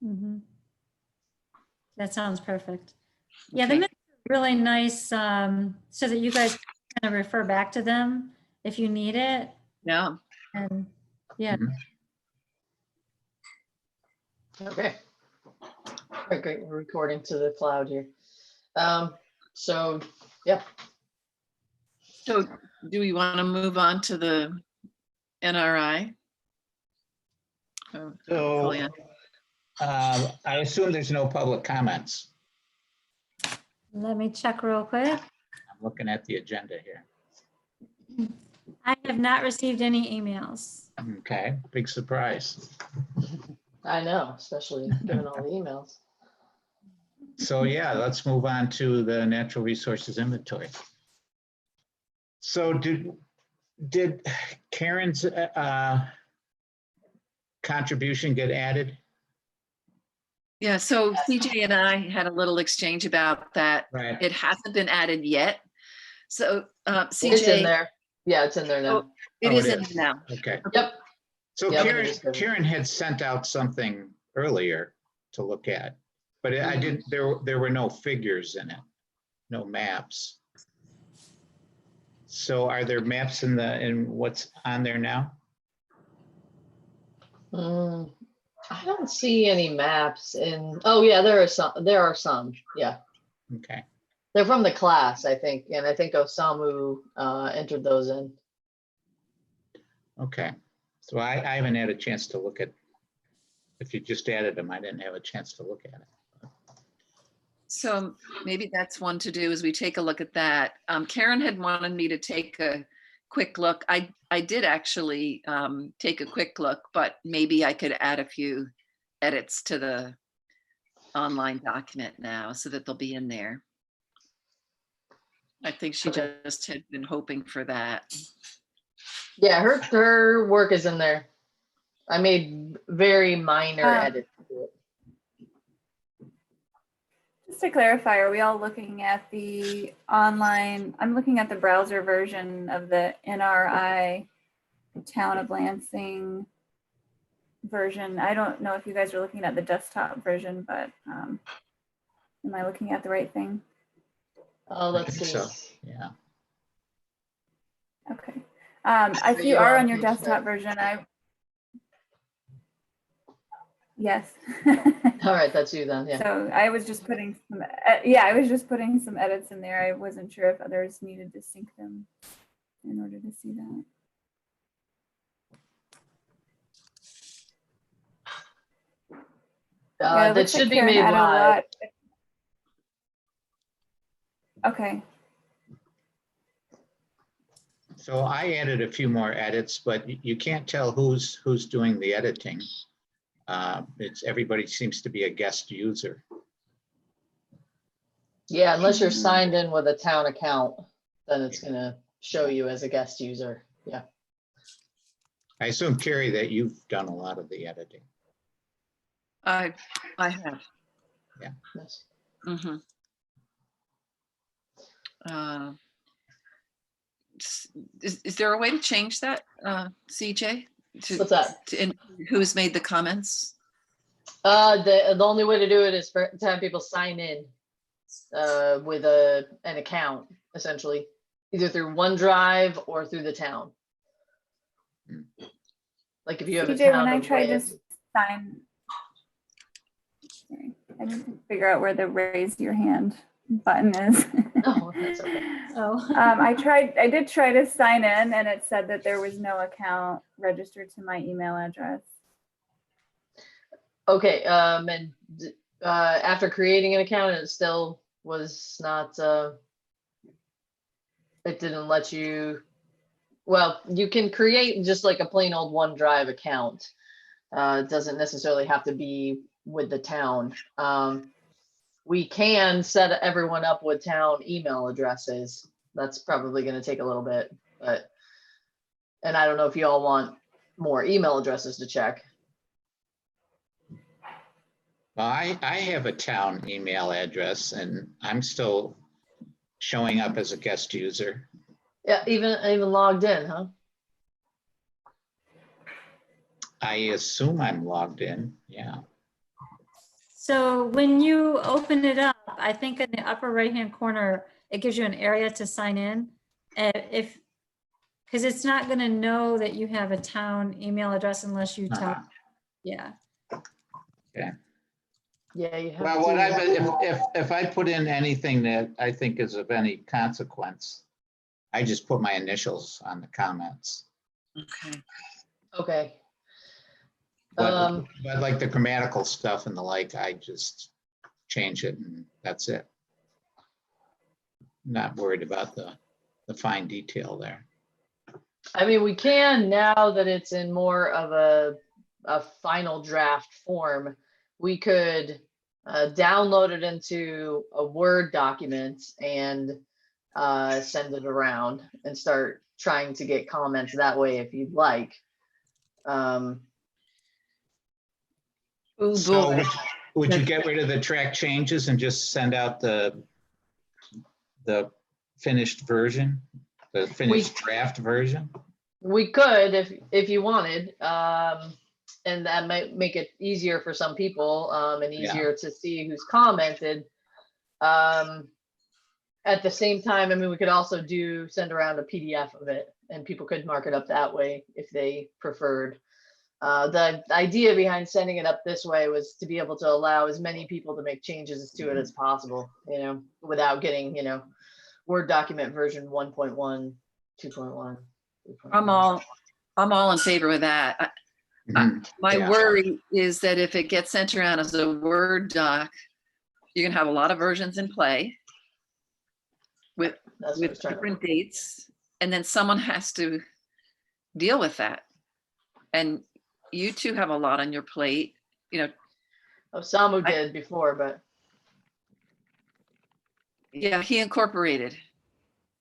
Mhm. That sounds perfect. Yeah, the Okay. minutes are really nice, so that you guys can kind of refer back to them if you need it. Yeah. And yeah, Mhm. Okay. All right, great. We're recording to the cloud here. So, yeah. So do we want to move on to the NRI? Oh, So yeah. I assume there's no public comments. let me check real quick. I'm looking at the agenda here. I have not received any emails. Okay, big surprise. I know, especially given all the emails. So yeah, let's move on to the natural resources inventory. So did Karen's contribution get added? Yeah, so CJ and I had a little exchange about that. Right. It hasn't been added yet. So It's in CJ, there. Yeah, it's in there now. it Oh, is it in is. there now. Okay. Yep. So Yeah, Karen had sent out something earlier to look at, but I didn't, there were no figures in it, no maps. So are there maps in what's on there now? I don't see any maps in, oh yeah, there are some, yeah. Okay. They're from the class, I think, and I think Osamu entered those in. Okay. So I haven't had a chance to look at, if you just added them, I didn't have a chance to look at it. So maybe that's one to do is we take a look at that. Karen had wanted me to take a quick look. I did actually take a quick look, but maybe I could add a few edits to the online document now so that they'll be in there. I think she Okay. just had been hoping for that. Yeah, her work is in there. I made very minor edits to it. Just to clarify, are we all looking at the online, I'm looking at the browser version of the NRI Town of Lansing version. I don't know if you guys are looking at the desktop version, but am I looking at the right thing? Oh, I let's think see. so. Yeah. Okay. If you are on your desktop version, yes. All right, that's you then, yeah. So I was just putting some, I was just putting some edits in there. I wasn't sure if others needed to sync them in order to see that. Yeah, it That looks like should be Karen made added a live. lot. Okay. So I added a few more edits, but you can't tell who's doing the editing. Everybody seems to be a guest user. Yeah, unless you're signed in with a town account, then it's gonna show you as a guest user. Yeah. I assume, Carrie, that you've done a lot of the editing. I have. Nice. Mm-hmm. Is there a way to change that, CJ? What's that? Who's made the comments? The only way to do it is to have people sign in with an account, essentially, either through OneDrive or through the town. Like if you have a CJ, town. when I tried to sign, sorry, I need to figure out where the raise your hand button is. Oh, that's okay. Oh. I did try to sign in and it said that there was no account registered to my email address. Okay, and after creating an account, it still was not, it didn't let you, well, you can create just like a plain old OneDrive account. It doesn't necessarily have to be with the town. We can set everyone up with town email addresses. That's probably going to take a little bit, but, and I don't know if you all want more email addresses to check. Well, I have a town email address and I'm still showing up as a guest user. Yeah, even logged in, huh? I assume I'm logged in, yeah. So when you open it up, I think in the upper right-hand corner, it gives you an area to sign in. Because it's not going to know that you have a town email address unless you tell. Uh-huh. Yeah. Yeah, you have Well, what to. if I put in anything that I think is of any consequence, I just put my initials on the comments. Okay. Okay. But like the grammatical stuff and the like, I just change it and that's it. Not worried about the fine detail there. I mean, we can, now that it's in more of a final draft form, we could download it into a Word document and send it around and start trying to get comments that way if you'd like. Oh So boy. would you get rid of the track changes and just send out the finished version, the finished draft version? We could if you wanted, and that might make it easier for some people, and easier to see who's commented. At the same time, I mean, we could also send around a PDF of it, and people could mark it up that way if they preferred. The idea behind sending it up this way was to be able to allow as many people to make changes to it as possible, without getting, Word document version 1.1, 2.1. I'm all in favor of that. My Yeah. worry is that if it gets sent around as a Word doc, you're gonna have a lot of versions in play with That's what I was trying to. different dates, and then someone has to deal with that. And you two have a lot on your plate, Osamu did before, but yeah, he incorporated.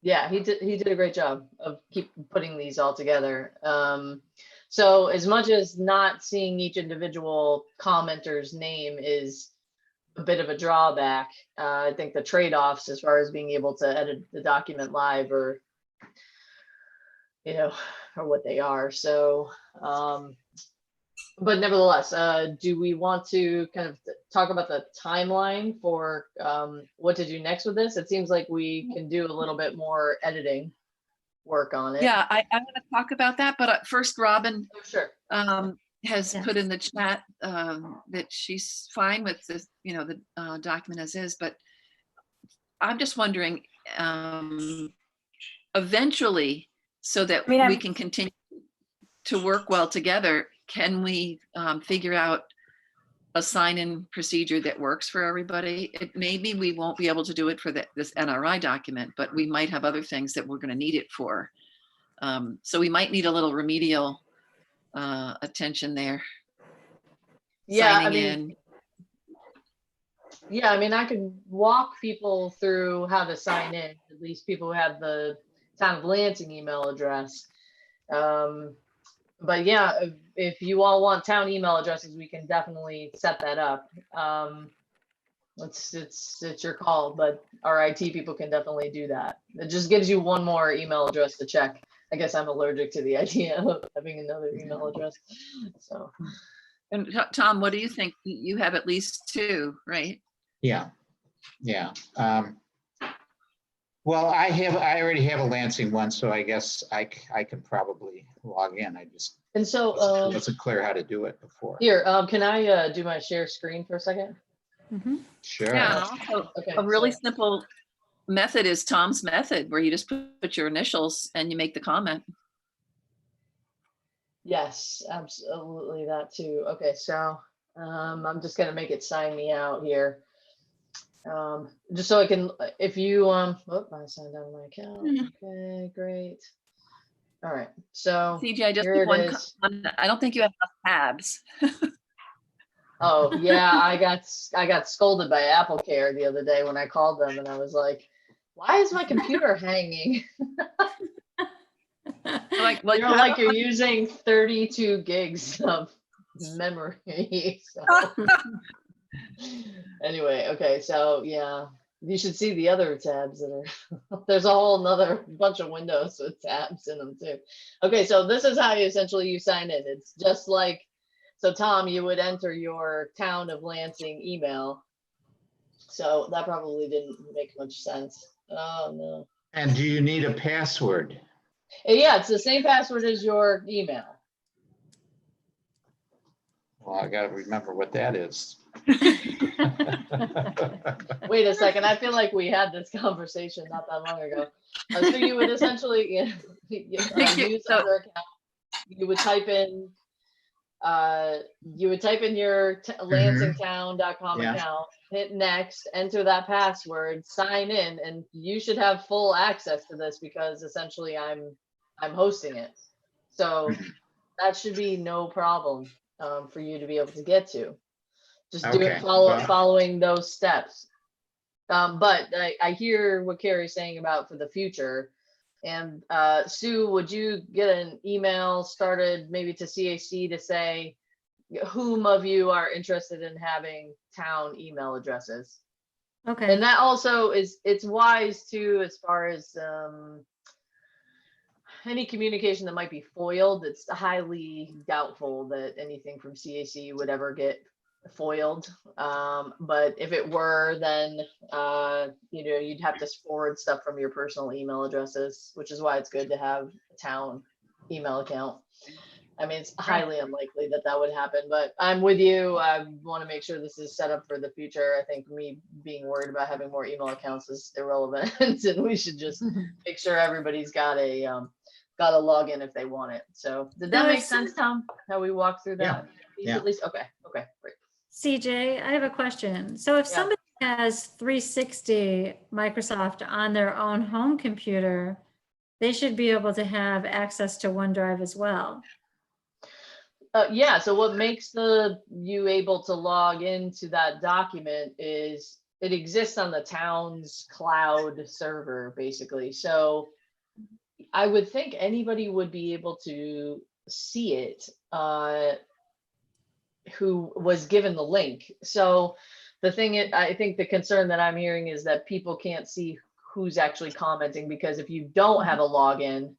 yeah, he did a great job of putting these all together. So as much as not seeing each individual commenter's name is a bit of a drawback, I think the trade-offs as far as being able to edit the document live are what they are. So, but nevertheless, do we want to kind of talk about the timeline for what to do next with this? It seems like we can do a little bit more editing work on it. Yeah, I'm going to talk about that, but first, Robin Sure. has Yes. put in the chat that she's fine with this, the document as is, but I'm just wondering, eventually, so that we can continue to work well together, can we figure out a sign-in procedure that works for everybody? Maybe we won't be able to do it for this NRI document, but we might have other things that we're going to need it for. So we might need a little remedial attention there. Yeah, Signing in. I mean, I could walk people through how to sign in, at least people who have the Town of Lansing email address. But yeah, if you all want town email addresses, we can definitely set that up. It's your call, but our IT people can definitely do that. It just gives you one more email address to check. I guess I'm allergic to the idea of having another email address. So. And Tom, what do you think? You have at least two, right? Yeah. Well, I already have a Lansing one, so I guess I can probably log in. I just wasn't clear how to do it before. Here, can I do my share screen for a second? Mm-hmm. Sure. Yeah. Also, Okay, a really so- simple method is Tom's method, where you just put your initials and you make the comment. Yes, absolutely that too. Okay, so I'm just gonna make it sign me out here. Just so I can, if you I signed out of my account. Okay, great. All right, so CJ, I just here need it one is. comment. I don't think you have enough tabs. Oh yeah, I got scolded by Apple Care the other day when I called them, and I was like, "Why is my computer hanging?" You're like you're using 32 gigs of memory. So. Anyway, okay, so yeah, you should see the other tabs that are. There's a whole nother bunch of windows with tabs in them too. Okay, so this is how you essentially sign in. It's just like So Tom, you would enter your town of Lansing email. So that probably didn't make much sense. Oh, no. And do you need a password? Yeah, it's the same password as your email. Well, I gotta remember what that is. Wait a second, I feel like we had this conversation not that long ago. So you would essentially use other account. You would type in your lansingtown.com Yeah. account, hit next, enter that password, sign in, and you should have full access to this because essentially I'm hosting it. So that should be no problem for you to be able to get to. Just do Okay. it Well- following those steps. But I hear what Carrie's saying about for the future. And Sue, would you get an email started maybe to CAC to say whom of you are interested in having town email addresses? Okay, And that also it's wise too, as far as any communication that might be foiled. It's highly doubtful that anything from CAC would ever get foiled. But if it were, then you'd have to forward stuff from your personal email addresses, which is why it's good to have a town email account. I mean, it's highly unlikely that that would happen, but I'm with you. I want to make sure this is set up for the future. I think me being worried about having more email accounts is irrelevant, and we should just make sure everybody's got a login if they want it. So did that No, make it's- sense, Tom? How we walked through Yeah, that? yeah. At least, okay, great. CJ, I have a question. So if Yeah. somebody has 360 Microsoft on their own home computer, they should be able to have access to OneDrive as well. Yeah, so what makes you able to log into that document is it exists on the town's cloud server, basically. So I would think anybody would be able to see it who was given the link. So the thing is, I think the concern that I'm hearing is that people can't see who's actually commenting, because if you don't have a login,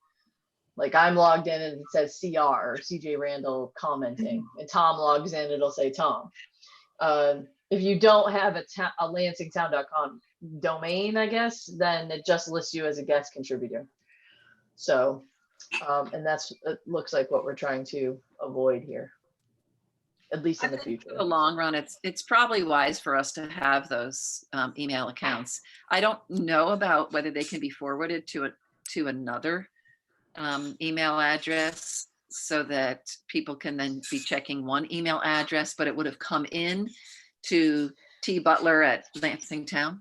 like I'm logged in and it says CR or CJ Randall commenting, and Tom logs in, it'll say Tom. If you don't have a lansingtown.com domain, I guess, then it just lists you as a guest contributor. So, and it looks like what we're trying to avoid here, at least in the future. In the long run, it's probably wise for us to have those email accounts. I don't know about whether they can be forwarded to another email address so that people can then be checking one email address, but it would have come in to T Butler at Lansing Town.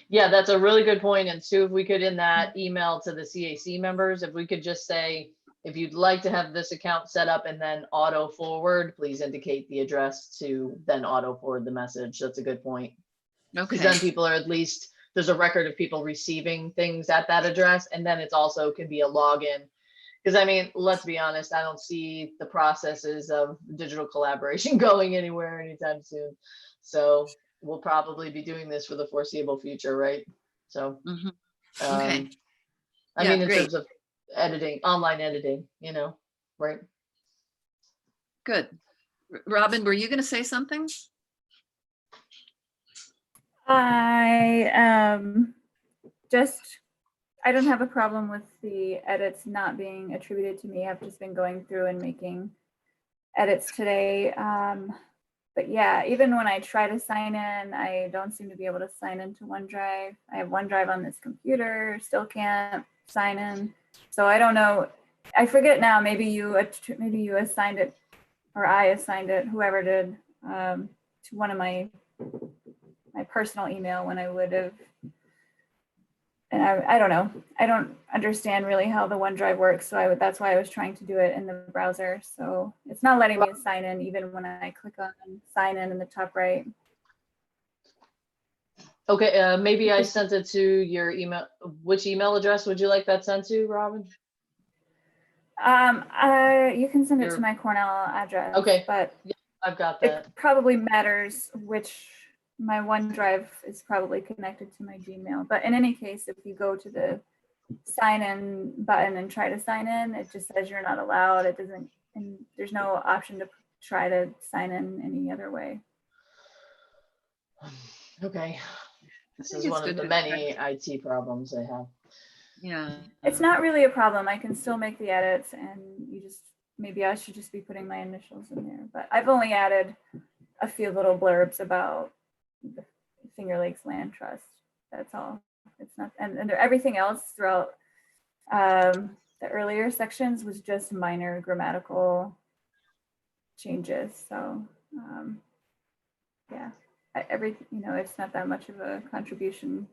Yeah, that's a really good point. And Sue, if we could, in that email to the CAC members, if we could just say, if you'd like to have this account set up and then auto forward, please indicate the address to then auto forward the message. That's a good point. Because then people are, at least there's a record of people receiving things at that address. And then it's also can be a login. Because I mean, let's be honest, I don't see the processes of digital collaboration going anywhere anytime soon. So we'll probably be doing this for the foreseeable future, right? So, Okay. I Yeah, mean, in great. terms of editing, online editing, right? Good. Robin, were you going to say something? I I don't have a problem with the edits not being attributed to me. I've just been going through and making edits today. But yeah, even when I try to sign in, I don't seem to be able to sign into OneDrive. I have OneDrive on this computer, still can't sign in. So I don't know. I forget now. Maybe you assigned it, or I assigned it, whoever did, to one of my personal email when I would have. And I don't know. I don't understand really how the OneDrive works. So that's why I was trying to do it in the browser. So it's not letting me sign in even when I click on sign in the top right. Okay, maybe I sent it to your email. Which email address would you like that sent to, Robin? You can send it Your- to my Cornell address. Okay. But I've got that. it probably matters which. My OneDrive is probably connected to my Gmail. But in any case, if you go to the sign in button and try to sign in, it just says you're not allowed. It doesn't, and there's no option to try to sign in any other way. Okay. This think is it's one of good the to many IT problems I have. Yeah. It's not really a problem. I can still make the edits, and you just, maybe I should just be putting my initials in there. But I've only added a few little blurbs about the Finger Lakes Land Trust. That's all. It's not, and everything else throughout the earlier sections was just minor grammatical changes. So yeah, it's not that much of a contribution.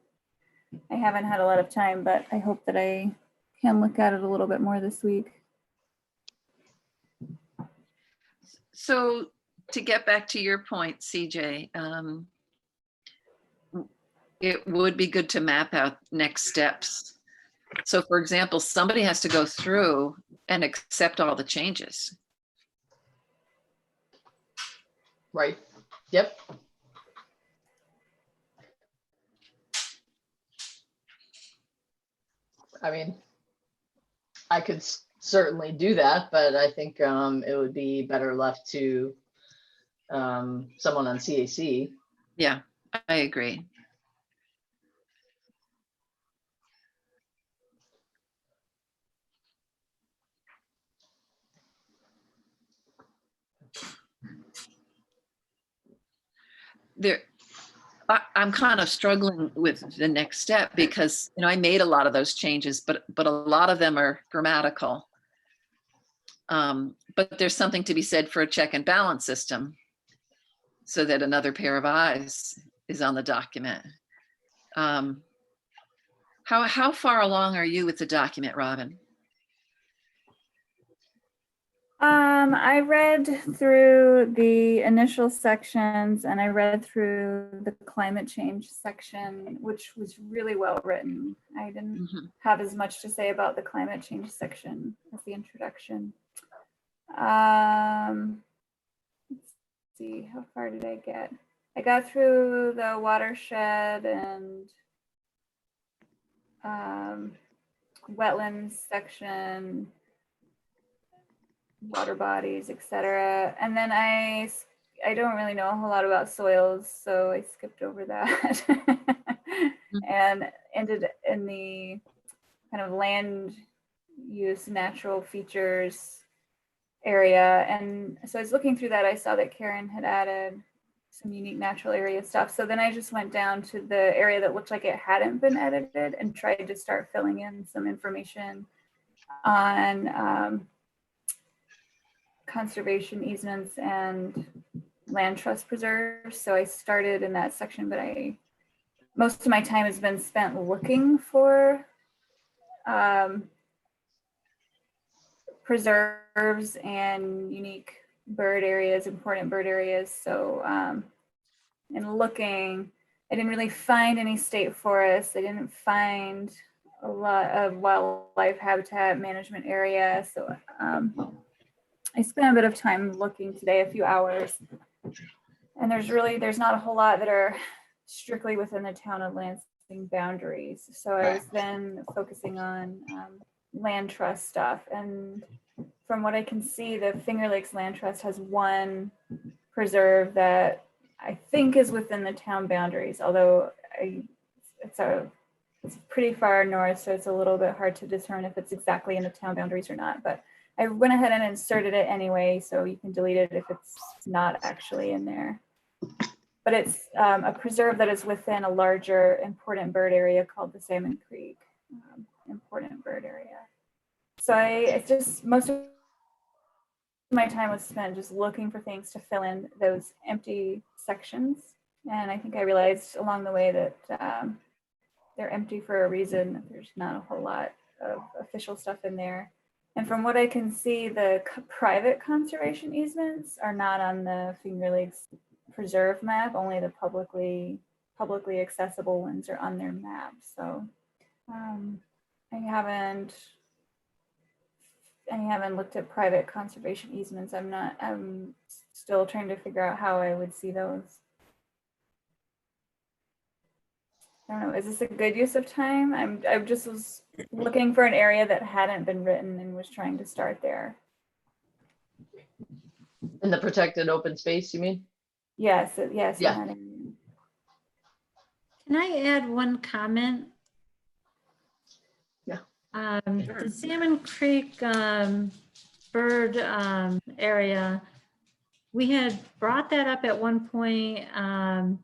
I haven't had a lot of time, but I hope that I can look at it a little bit more this week. So to get back to your point, CJ, it would be good to map out next steps. So for example, somebody has to go through and accept all the changes. Right. Yep. I mean, I could certainly do that, but I think it would be better left to someone on CAC. Yeah, I agree. I'm kind of struggling with the next step because, I made a lot of those changes, but a lot of them are grammatical. But there's something to be said for a check and balance system so that another pair of eyes is on the document. How far along are you with the document, Robin? I read through the initial sections, and I read through the climate change section, which was really well written. I didn't have as much to say about the climate change section as the introduction. Let's see, how far did I get? I got through the watershed and wetlands section, water bodies, etc. And then I don't really know a whole lot about soils, so I skipped over that and ended in the kind of land use, natural features area. And so I was looking through that. I saw that Karen had added some unique natural area stuff. So then I just went down to the area that looked like it hadn't been edited and tried to start filling in some information on conservation easements and land trust preserves. So I started in that section, but most of my time has been spent looking for preserves and unique bird areas, important bird areas. So in looking, I didn't really find any state forests. I didn't find a lot of wildlife habitat management area. So I spent a bit of time looking today, a few hours, and there's not a whole lot that are strictly within the town of Lansing boundaries. So I was then focusing on land trust stuff. And from what I can see, the Finger Lakes Land Trust has one preserve that I think is within the town boundaries, although it's pretty far north, so it's a little bit hard to discern if it's exactly in the town boundaries or not. But I went ahead and inserted it anyway, so you can delete it if it's not actually in there. But it's a preserve that is within a larger important bird area called the Salmon Creek important bird area. So it's just, most of my time was spent just looking for things to fill in those empty sections. And I think I realized along the way that they're empty for a reason. There's not a whole lot of official stuff in there. And from what I can see, the private conservation easements are not on the Finger Lakes Preserve map. Only the publicly accessible ones are on their map. So I haven't looked at private conservation easements. I'm still trying to figure out how I would see those. I don't know, is this a good use of time? I just was looking for an area that hadn't been written and was trying to start there. In the protected open space, you mean? Yes, yes. Yeah. in that area. Can I add one comment? Yeah. The Salmon Creek bird area, we had brought that up at one point, and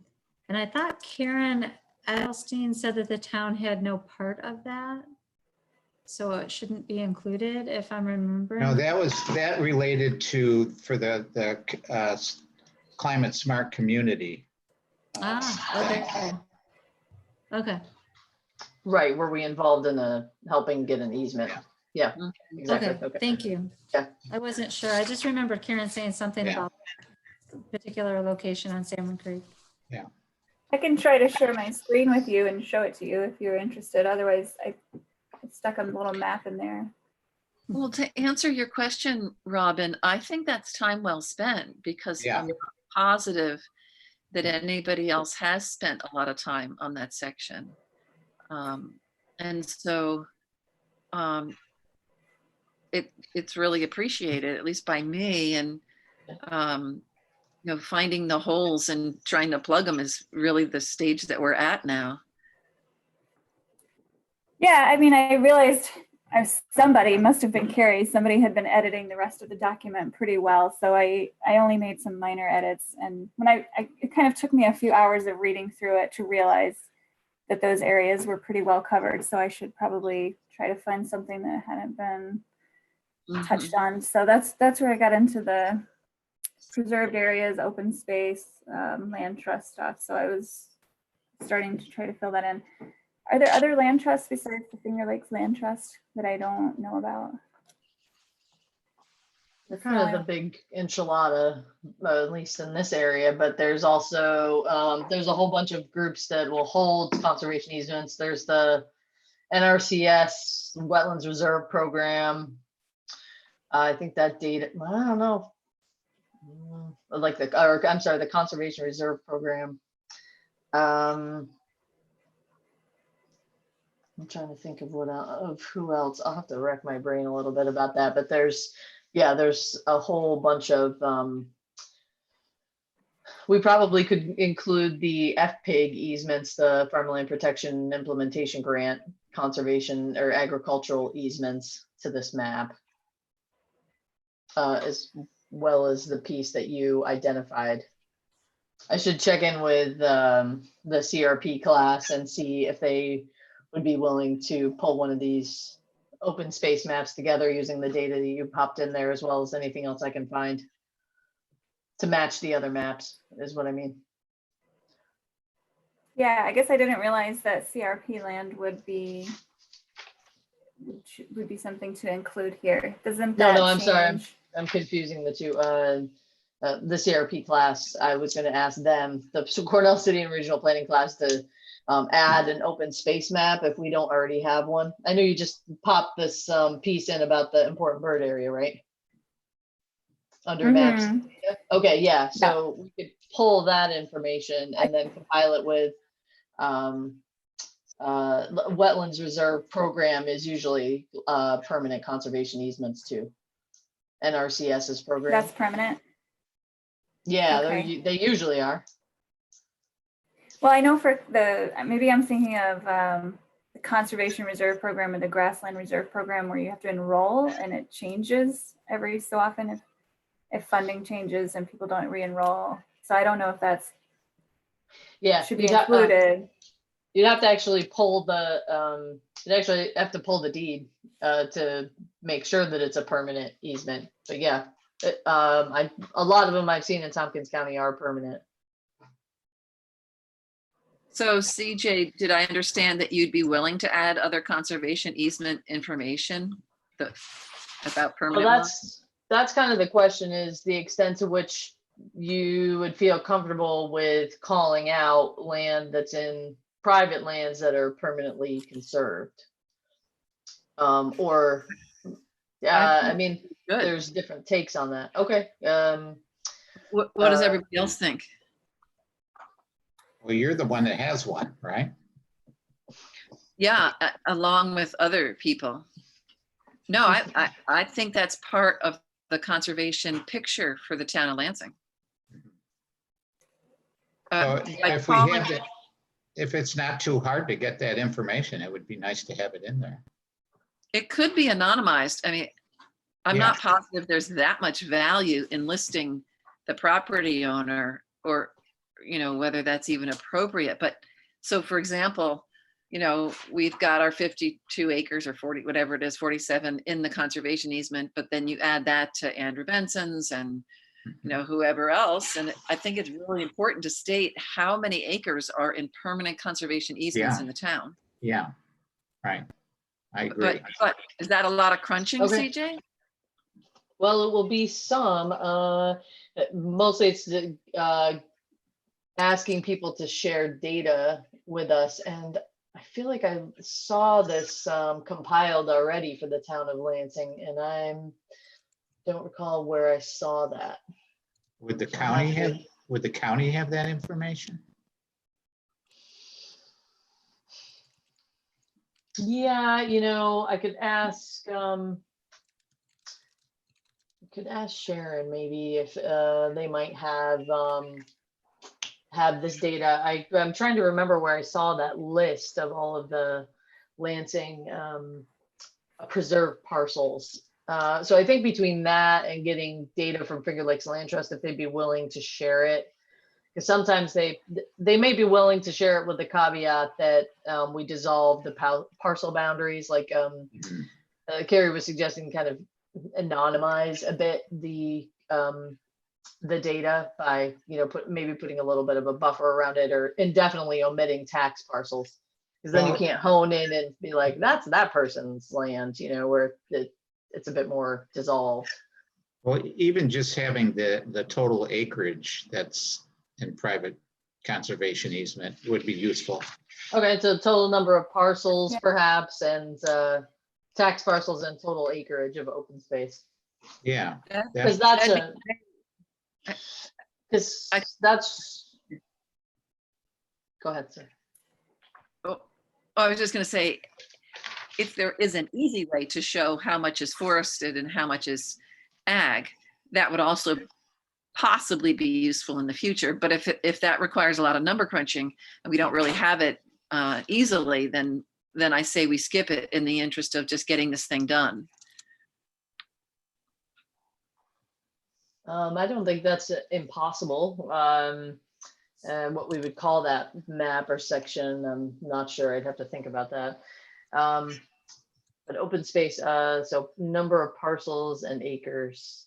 I thought Karen Edelstein said that the town had no part of that. So it shouldn't be included, if I'm remembering. No, that related to, for the climate smart community. Okay. Okay, Right, were we involved in helping get an easement? Yeah, Mhm. exactly. okay, thank you. Yeah. I wasn't sure. I just remembered Karen saying something Yeah. about a particular location on Salmon Creek. I can try to share my screen with you and show it to you if you're interested. Otherwise, I stuck a little map in there. Well, to answer your question, Robin, I think that's time well spent because Yeah. I'm not positive that anybody else has spent a lot of time on that section. And so it's really appreciated, at least by me. And finding the holes and trying to plug them is really the stage that we're at now. Yeah, I mean, I realized somebody must have been Carrie. Somebody had been editing the rest of the document pretty well. So I only made some minor edits. And when it kind of took me a few hours of reading through it to realize that those areas were pretty well covered. So I should probably try to find something that hadn't been touched on. So that's where I got into the preserved areas, open space, land trust stuff. So I was starting to try to fill that in. Are there other land trusts besides the Finger Lakes Land Trust that I don't know about? They're kind of the big enchilada, at least in this area, but there's also, there's a whole bunch of groups that will hold conservation easements. There's the NRCS Wetlands Reserve Program. I think that data, I don't know. Like the Conservation Reserve Program. I'm trying to think of who else. I'll have to rack my brain a little bit about that, but there's a whole bunch of, we probably could include the FPIG easements, the Farmland Protection Implementation Grant, conservation or agricultural easements to this map, as well as the piece that you identified. I should check in with the CRP class and see if they would be willing to pull one of these open space maps together using the data that you popped in there, as well as anything else I can find to match the other maps, is what I mean. Yeah, I guess I didn't realize that CRP land would be something to include here. Doesn't that No, I'm sorry. change? I'm confusing the two. The CRP class, I was going to ask them, the Cornell City and Regional Planning class, to add an open space map if we don't already have one. I know you just popped this piece in about the important bird area, right? Under maps. Okay, yeah. So we could pull that information and then compile it with Wetlands Reserve Program is usually permanent conservation easements too. NRCS's program. That's permanent. Yeah, Okay. they usually are. Well, I know for maybe I'm thinking of the Conservation Reserve Program or the Grassland Reserve Program, where you have to enroll and it changes every so often if funding changes and people don't re-enroll. So I don't know if that's should be included. You'd have to actually pull the deed to make sure that it's a permanent easement. But yeah, a lot of them I've seen in Tompkins County are permanent. So CJ, did I understand that you'd be willing to add other conservation easement information about permanent? Well, that's kind of the question, is the extent to which you would feel comfortable with calling out land that's in private lands that are permanently conserved. I mean, Good. there's different takes on that. Okay. What does everybody else think? Well, you're the one that has one, right? Yeah, along with other people. No, I think that's part of the conservation picture for the town of Lansing. So By if we calling- have it, if it's not too hard to get that information, it would be nice to have it in there. It could be anonymized. I mean, I'm Yeah. not positive there's that much value in listing the property owner, or, you know, whether that's even appropriate. But so, for example, you know, we've got our 52 acres or 40, whatever it is, 47 in the conservation easement, but then you add that to Andrew Benson's and, you know, whoever else. And I think it's really important to state how many acres are in permanent conservation easements Yeah. in the town. Yeah, right. I agree. But is that a lot of crunching, Okay. CJ? Well, it will be some, mostly it's asking people to share data with us. And I feel like I saw this compiled already for the town of Lansing, and don't recall where I saw that. Would the county have that information? Yeah, you know, I could ask Sharon maybe if they might have this data. I'm trying to remember where I saw that list of all of the Lansing preserved parcels. So I think between that and getting data from Finger Lakes Land Trust, if they'd be willing to share it, because sometimes they may be willing to share it with the caveat that we dissolve the parcel boundaries, like Carrie was suggesting, kind of anonymize a bit the data by, you know, maybe putting a little bit of a buffer around it, or indefinitely omitting tax parcels, because then you can't hone in and be like, that's that person's land, you know, where it's a bit more dissolved. Well, even just having the total acreage that's in private conservation easement would be useful. Okay, so total number of parcels Yeah. perhaps, and tax parcels and total acreage of open space. Yeah. Because that- that's, go ahead, sir. Oh, I was just going to say, if there is an easy way to show how much is forested and how much is ag, that would also possibly be useful in the future. But if that requires a lot of number crunching and we don't really have it easily, then I say we skip it in the interest of just getting this thing done. I don't think that's impossible. What we would call that map or section, I'm not sure. I'd have to think about that. But open space, so number of parcels and acres.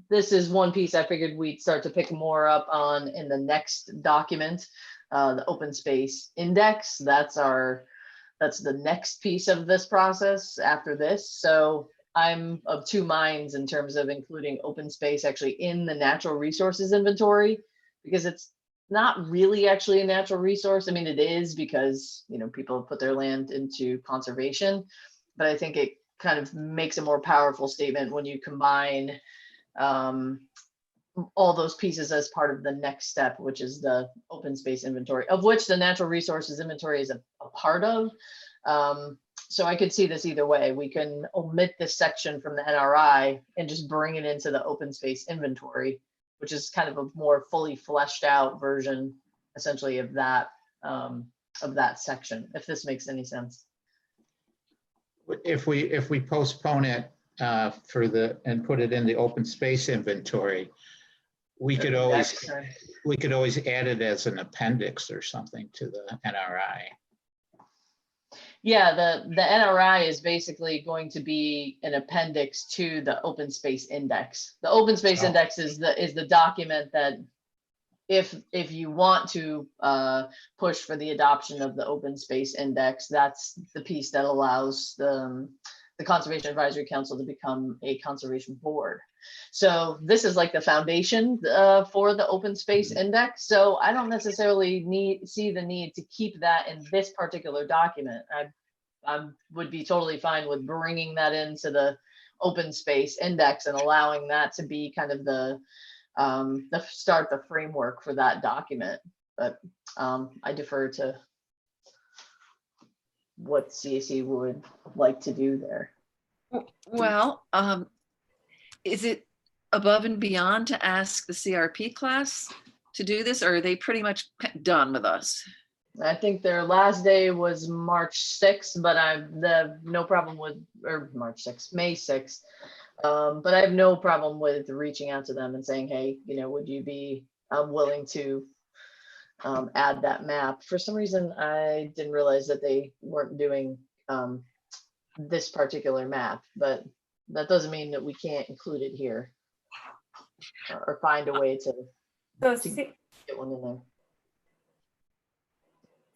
This is one piece I figured we'd start to pick more up on in the next document, the open space index. That's the next piece of this process after this. So I'm of two minds in terms of including open space actually in the natural resources inventory, because it's not really actually a natural resource. I mean, it is, because, you know, people have put their land into conservation, but I think it kind of makes a more powerful statement when you combine all those pieces as part of the next step, which is the open space inventory, of which the natural resources inventory is a part of. So I could see this either way. We can omit this section from the NRI and just bring it into the open space inventory, which is kind of a more fully fleshed out version, essentially, of that section, if this makes any sense. If we postpone it and put it in the open space inventory, we could always add it as an appendix or something to the NRI. Yeah, the NRI is basically going to be an appendix to the open space index. The open space index is the document that if you want to push for the adoption of the open space index, that's the piece that allows the Conservation Advisory Council to become a conservation board. So this is like the foundation for the open space index. So I don't necessarily see the need to keep that in this particular document. I would be totally fine with bringing that into the open space index and allowing that to be kind of the framework for that document. But I defer to what CAC would like to do there. Well, is it above and beyond to ask the CRP class to do this, or are they pretty much done with us? I think their last day was March 6th, but I've no problem with, or March 6th, May 6th. But I have no problem with reaching out to them and saying, hey, would you be willing to add that map? For some reason, I didn't realize that they weren't doing this particular map, but that doesn't mean that we can't include it here or find a way to So get one in there.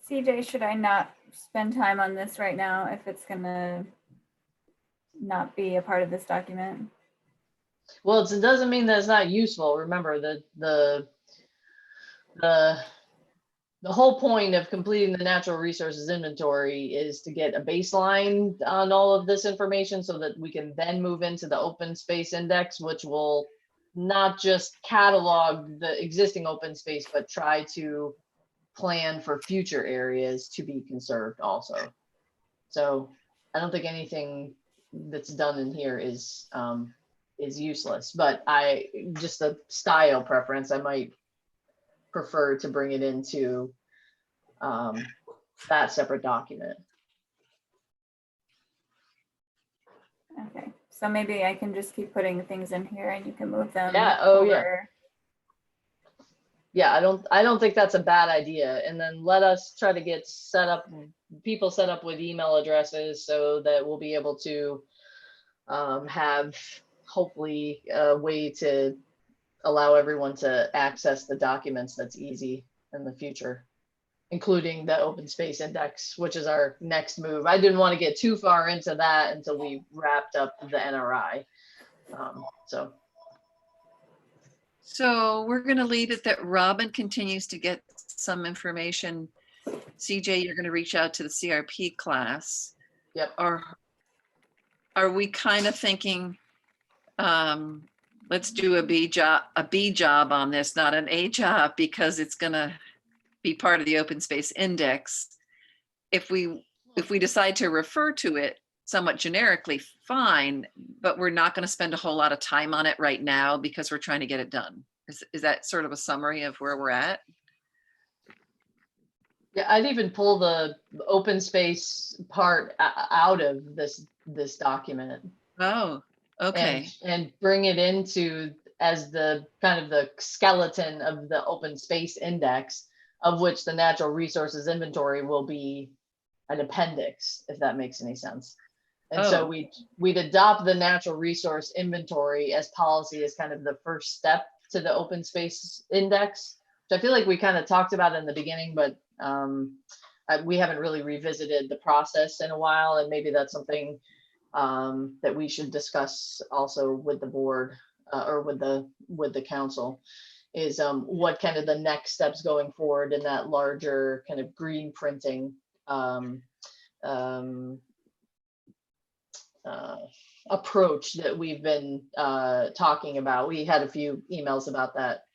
CJ, should I not spend time on this right now if it's gonna not be a part of this document? Well, it doesn't mean that it's not useful. Remember that the whole point of completing the natural resources inventory is to get a baseline on all of this information so that we can then move into the open space index, which will not just catalog the existing open space, but try to plan for future areas to be conserved also. So I don't think anything that's done in here is useless, but just a style preference, I might prefer to bring it into that separate document. Okay, so maybe I can just keep putting things in here and you can move them. Yeah, oh yeah. over. Yeah, I don't think that's a bad idea. And then let us try to get people set up with email addresses so that we'll be able to have hopefully a way to allow everyone to access the documents that's easy in the future, including the open space index, which is our next move. I didn't want to get too far into that until we wrapped up the NRI. So we're going to leave it that Robin continues to get some information. CJ, you're going to reach out to the CRP class. Yep. Are we kind of thinking, let's do a B job on this, not an A job, because it's going to be part of the open space index. If we decide to refer to it somewhat generically, fine, but we're not going to spend a whole lot of time on it right now because we're trying to get it done. Is that sort of a summary of where we're at? Yeah, I'd even pull the open space part out of this document. Oh, okay. And bring it into as the kind of the skeleton of the open space index, of which the natural resources inventory will be an appendix, if that makes any sense. And so we'd adopt the natural resource inventory as policy as kind of the first step to the open space index, which I feel like we kind of talked about in the beginning, but we haven't really revisited the process in a while. And maybe that's something that we should discuss also with the board or with the council, is what kind of the next steps going forward in that larger kind of green printing approach that we've been talking about. We had a few emails about that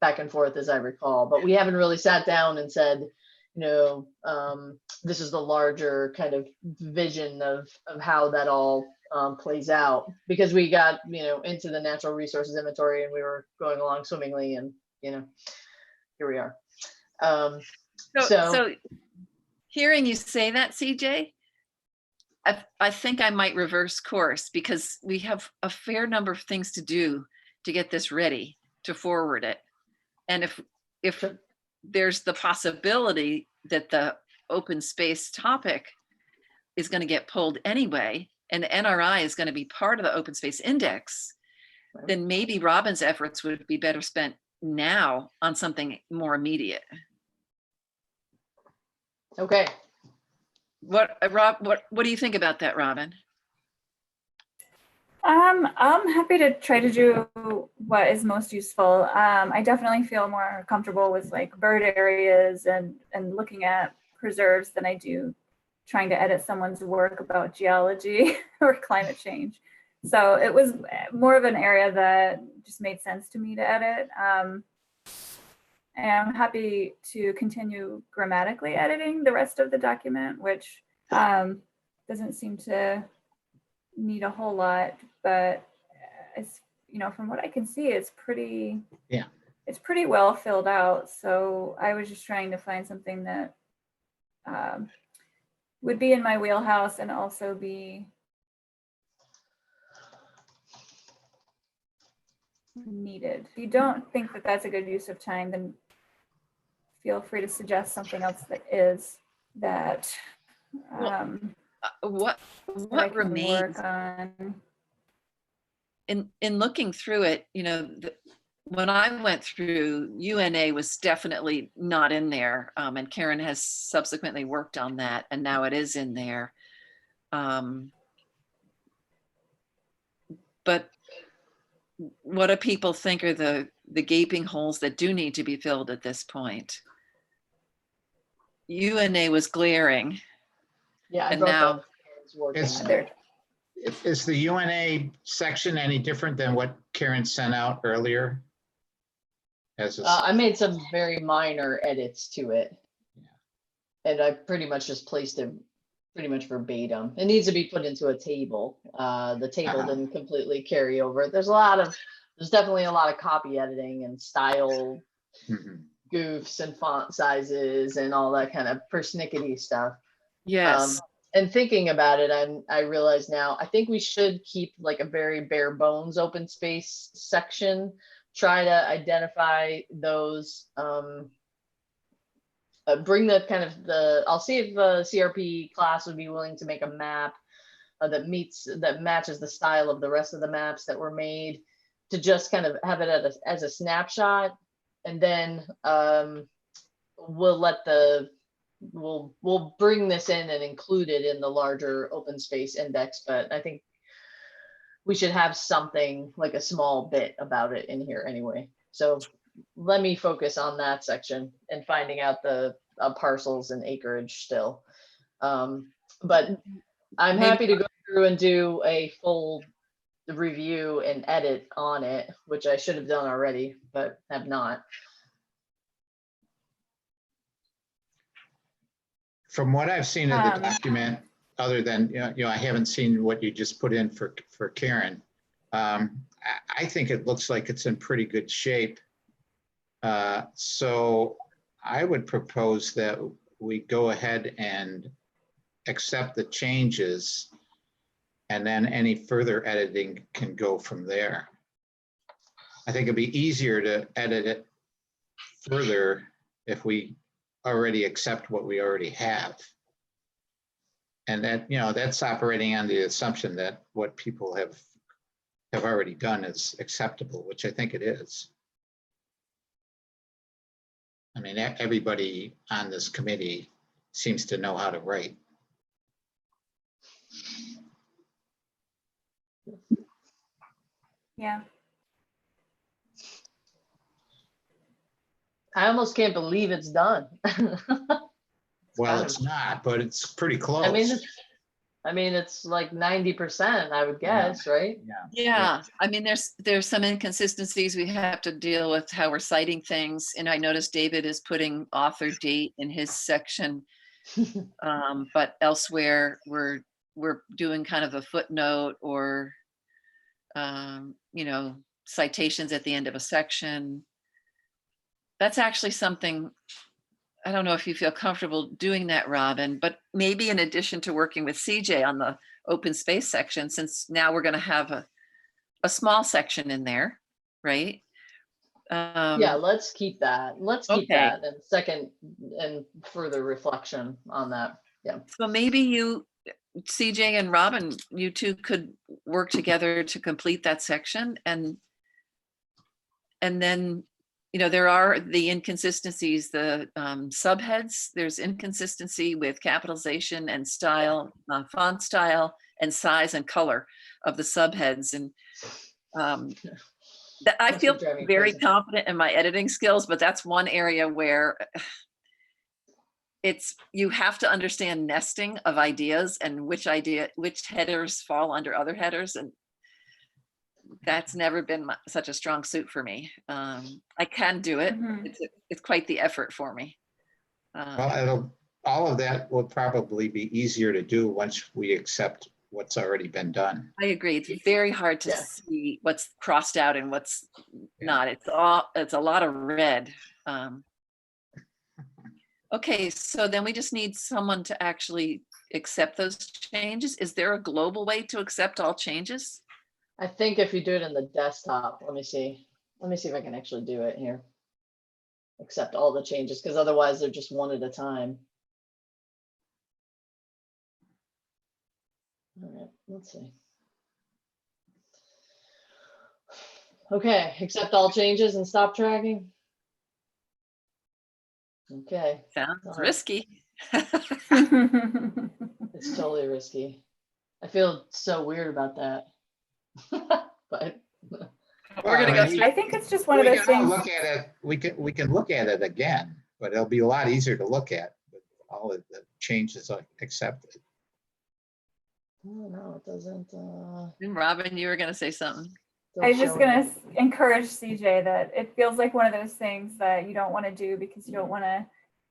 back and forth, as I recall, but we haven't really sat down and said, this is the larger kind of vision of how that all plays out, because we got, into the natural resources inventory and we were going along swimmingly, and, here we are. So hearing you say that, CJ, I think I might reverse course, because we have a fair number of things to do to get this ready to forward it. And if there's the possibility that the open space topic is going to get pulled anyway, and the NRI is going to be part of the open space index, then maybe Robin's efforts would be better spent now on something more immediate. Okay. What do you think about that, Robin? I'm happy to try to do what is most useful. I definitely feel more comfortable with like bird areas and looking at preserves than I do trying to edit someone's work about geology or climate change. So it was more of an area that just made sense to me to edit. And I'm happy to continue grammatically editing the rest of the document, which doesn't seem to need a whole lot, but it's, you know, from what I can see, it's pretty, Yeah. it's pretty well filled out. So I was just trying to find something that would be in my wheelhouse and also be needed. If you don't think that that's a good use of time, then feel free to suggest something else that is, that What that I can remains work on. in looking through it, you know, when I went through, UNA was definitely not in there, and Karen has subsequently worked on that, and now it is in there. But what do people think are the gaping holes that do need to be filled at this point? UNA was glaring. Yeah, I And brought now the Karen's work in It's- there. Is the UNA section any different than what Karen sent out earlier? As a, I made some very minor edits to it. And I pretty much just placed it pretty much verbatim. It needs to be put into a table. The table Uh-huh. didn't completely carry over. There's definitely a lot of copy editing and style Mhm. goofs and font sizes and all that kind of persnickety stuff. yes, And thinking about it, I realize now, I think we should keep like a very bare bones open space section. Try to identify those, bring the kind of I'll see if the CRP class would be willing to make a map that matches the style of the rest of the maps that were made, to just kind of have it as a snapshot. And then we'll bring this in and include it in the larger open space index. But I think we should have something like a small bit about it in here anyway. So let me focus on that section and finding out the parcels and acreage still. But I'm Maybe- happy to go through and do a full review and edit on it, which I should have done already, but have not. From what I've seen of the Um, document, other than, I haven't seen what you just put in for Karen. I think it looks like it's in pretty good shape. So I would propose that we go ahead and accept the changes, and then any further editing can go from there. I think it'd be easier to edit it further if we already accept what we already have. And that, that's operating on the assumption that what people have already done is acceptable, which I think it is. I mean, everybody on this committee seems to know how to write. Yeah. I almost can't believe it's done. Well, kind it's not, but it's pretty close. I mean, it's like 90%, I would guess, right? yeah. I mean, there's some inconsistencies we have to deal with, how we're citing things. And I noticed David is putting author date in his section. But elsewhere we're doing kind of a footnote or, citations at the end of a section. That's actually something, I don't know if you feel comfortable doing that, Robin, but maybe in addition to working with CJ on the open space section, since now we're going to have a small section in there, right? Yeah, let's keep that. Let's keep Okay. that. And second, and further reflection on that. Yeah. So maybe you, CJ and Robin, you two could work together to complete that section, and then, there are the inconsistencies, the subheads. There's inconsistency with capitalization and style, font style and size and color of the subheads. And I Must be feel driving very crazy. confident in my editing skills, but that's one area where you have to understand nesting of ideas and which headers fall under other headers. And that's never been such a strong suit for me. I can do it. Mhm. It's quite the effort for me. Well, all of that will probably be easier to do once we accept what's already been done. I agree. It's very hard to Yeah. see what's crossed out and what's not. It's a lot of red. Okay, so then we just need someone to actually accept those changes. Is there a global way to accept all changes? I think if you do it in the desktop, let me see if I can actually do it here. Accept all the changes, because otherwise they're just one at a time. All right, let's see. Okay, accept all changes and stop tracking. Okay, Sounds Done. risky. it's totally risky. I feel so weird about that. But We're gonna go through. I think it's just one of We those can all things. look at it, we can look at it again, but it'll be a lot easier to look at with all of the changes accepted. oh, no, it doesn't. Robin, you were gonna say something. I was just show gonna me. encourage CJ that it feels like one of those things that you don't want to do because you don't want to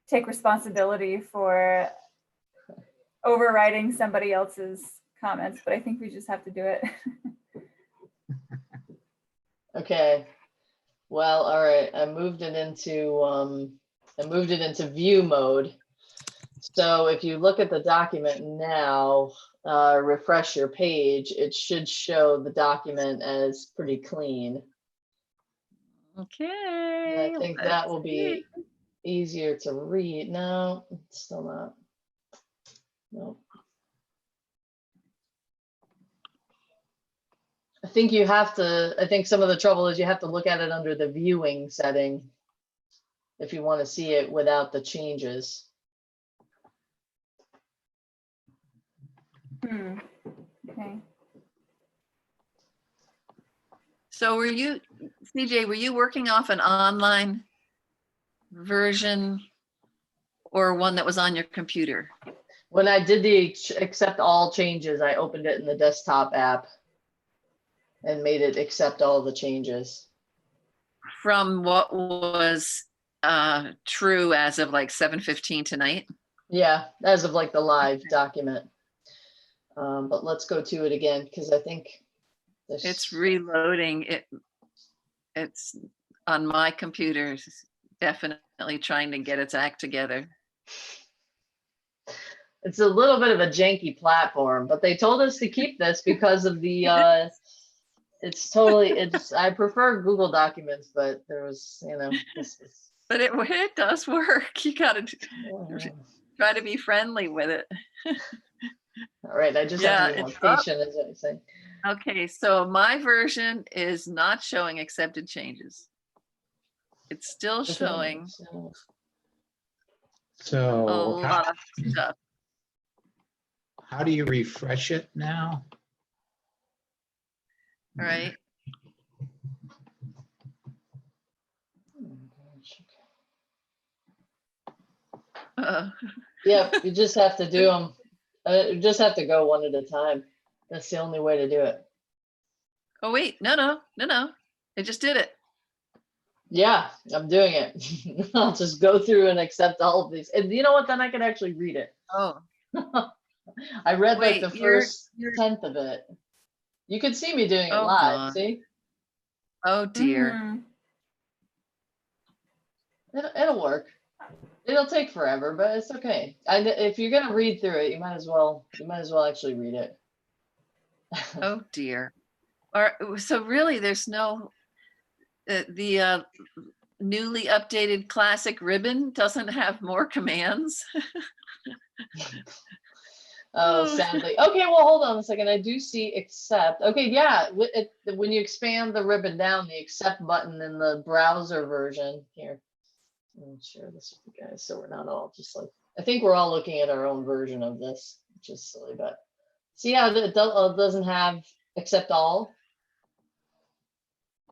take responsibility for overriding somebody else's comments, but I think we just have to do it. Okay. Well, all right. I moved it into view mode. So if you look at the document now, refresh your page, it should show the document as pretty clean. And Okay. I think that will be easier to read. No, it's still not. No. I think some of the trouble is you have to look at it under the viewing setting if you want to see it without the changes. Okay. So CJ, were you working off an online version or one that was on your computer? When I did the accept all changes, I opened it in the desktop app and made it accept all the changes. From what was true as of like 7:15 tonight? Yeah, as of like the live document. But let's go to it again because I think It's reloading. It's on my computer, it's definitely trying to get its act together. it's a little bit of a janky platform, but they told us to keep this because of the I prefer Google Documents, but there was, But it does work. You gotta try to be friendly with it. all right, I just have to be Yeah, more patient, as I say. Okay, so my version is not showing accepted changes. It's still showing a So lot of stuff. how do you refresh it now? All right. Yep, you just have to do them. You just have to go one at a time. That's the only way to do it. Oh wait, no. I just did it. Yeah, I'm doing it. I'll just go through and accept all of these. And you know what? Then I can actually read it. Oh, I read wait, like the first 10th of it. You can see me doing it Oh, live. God. See? Oh dear. It'll work. It'll take forever, but it's okay. If you're gonna read through it, you might as well actually read it. Oh dear. So really, there's no the newly updated classic ribbon doesn't have more commands. Oh, sadly. Okay, well, hold on a second. I do see accept. Okay, yeah. When you expand the ribbon down, the accept button in the browser version here. I'll share this with you guys so we're not all just like, I think we're all looking at our own version of this, which is silly, but see how it doesn't have accept all?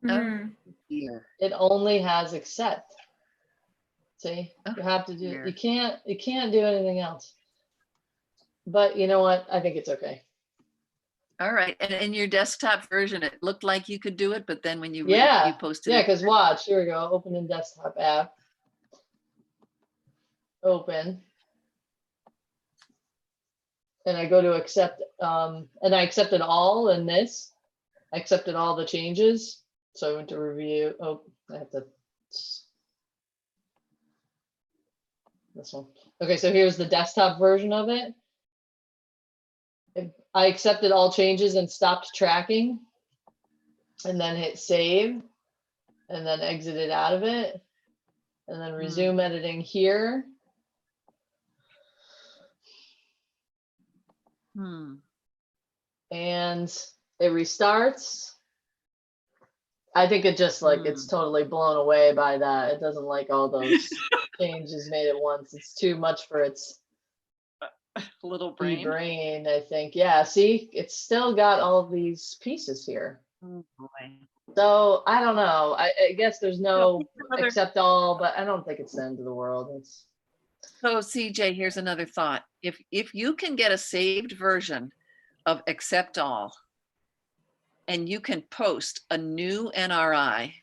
Oh dear. It only has accept. See, Oh, you have to do, dear. you can't do anything else. But you know what? I think it's okay. All right, and in your desktop version, it looked like you could do it, but then when you Yeah, posted yeah, it, because watch, here we go, open in desktop app. Open. and I go to accept, and I accepted all in this. I accepted all the changes. So I went to review. Oh, I have to. This one. Okay, so here's the desktop version of it. I accepted all changes and stopped tracking, and then hit save, and then exited out of it, and then resume editing here. And it restarts. I think it just like it's totally blown away by that. It doesn't like all those changes made at once. It's too much for its Little brain. brain. I think. Yeah, see, it's still got all of these pieces here. Oh, boy. So I don't know. I guess there's no Another- accept all, but I don't think it's the end of the world. It's So CJ, here's another thought. If you can get a saved version of accept all, and you can post a new NRI,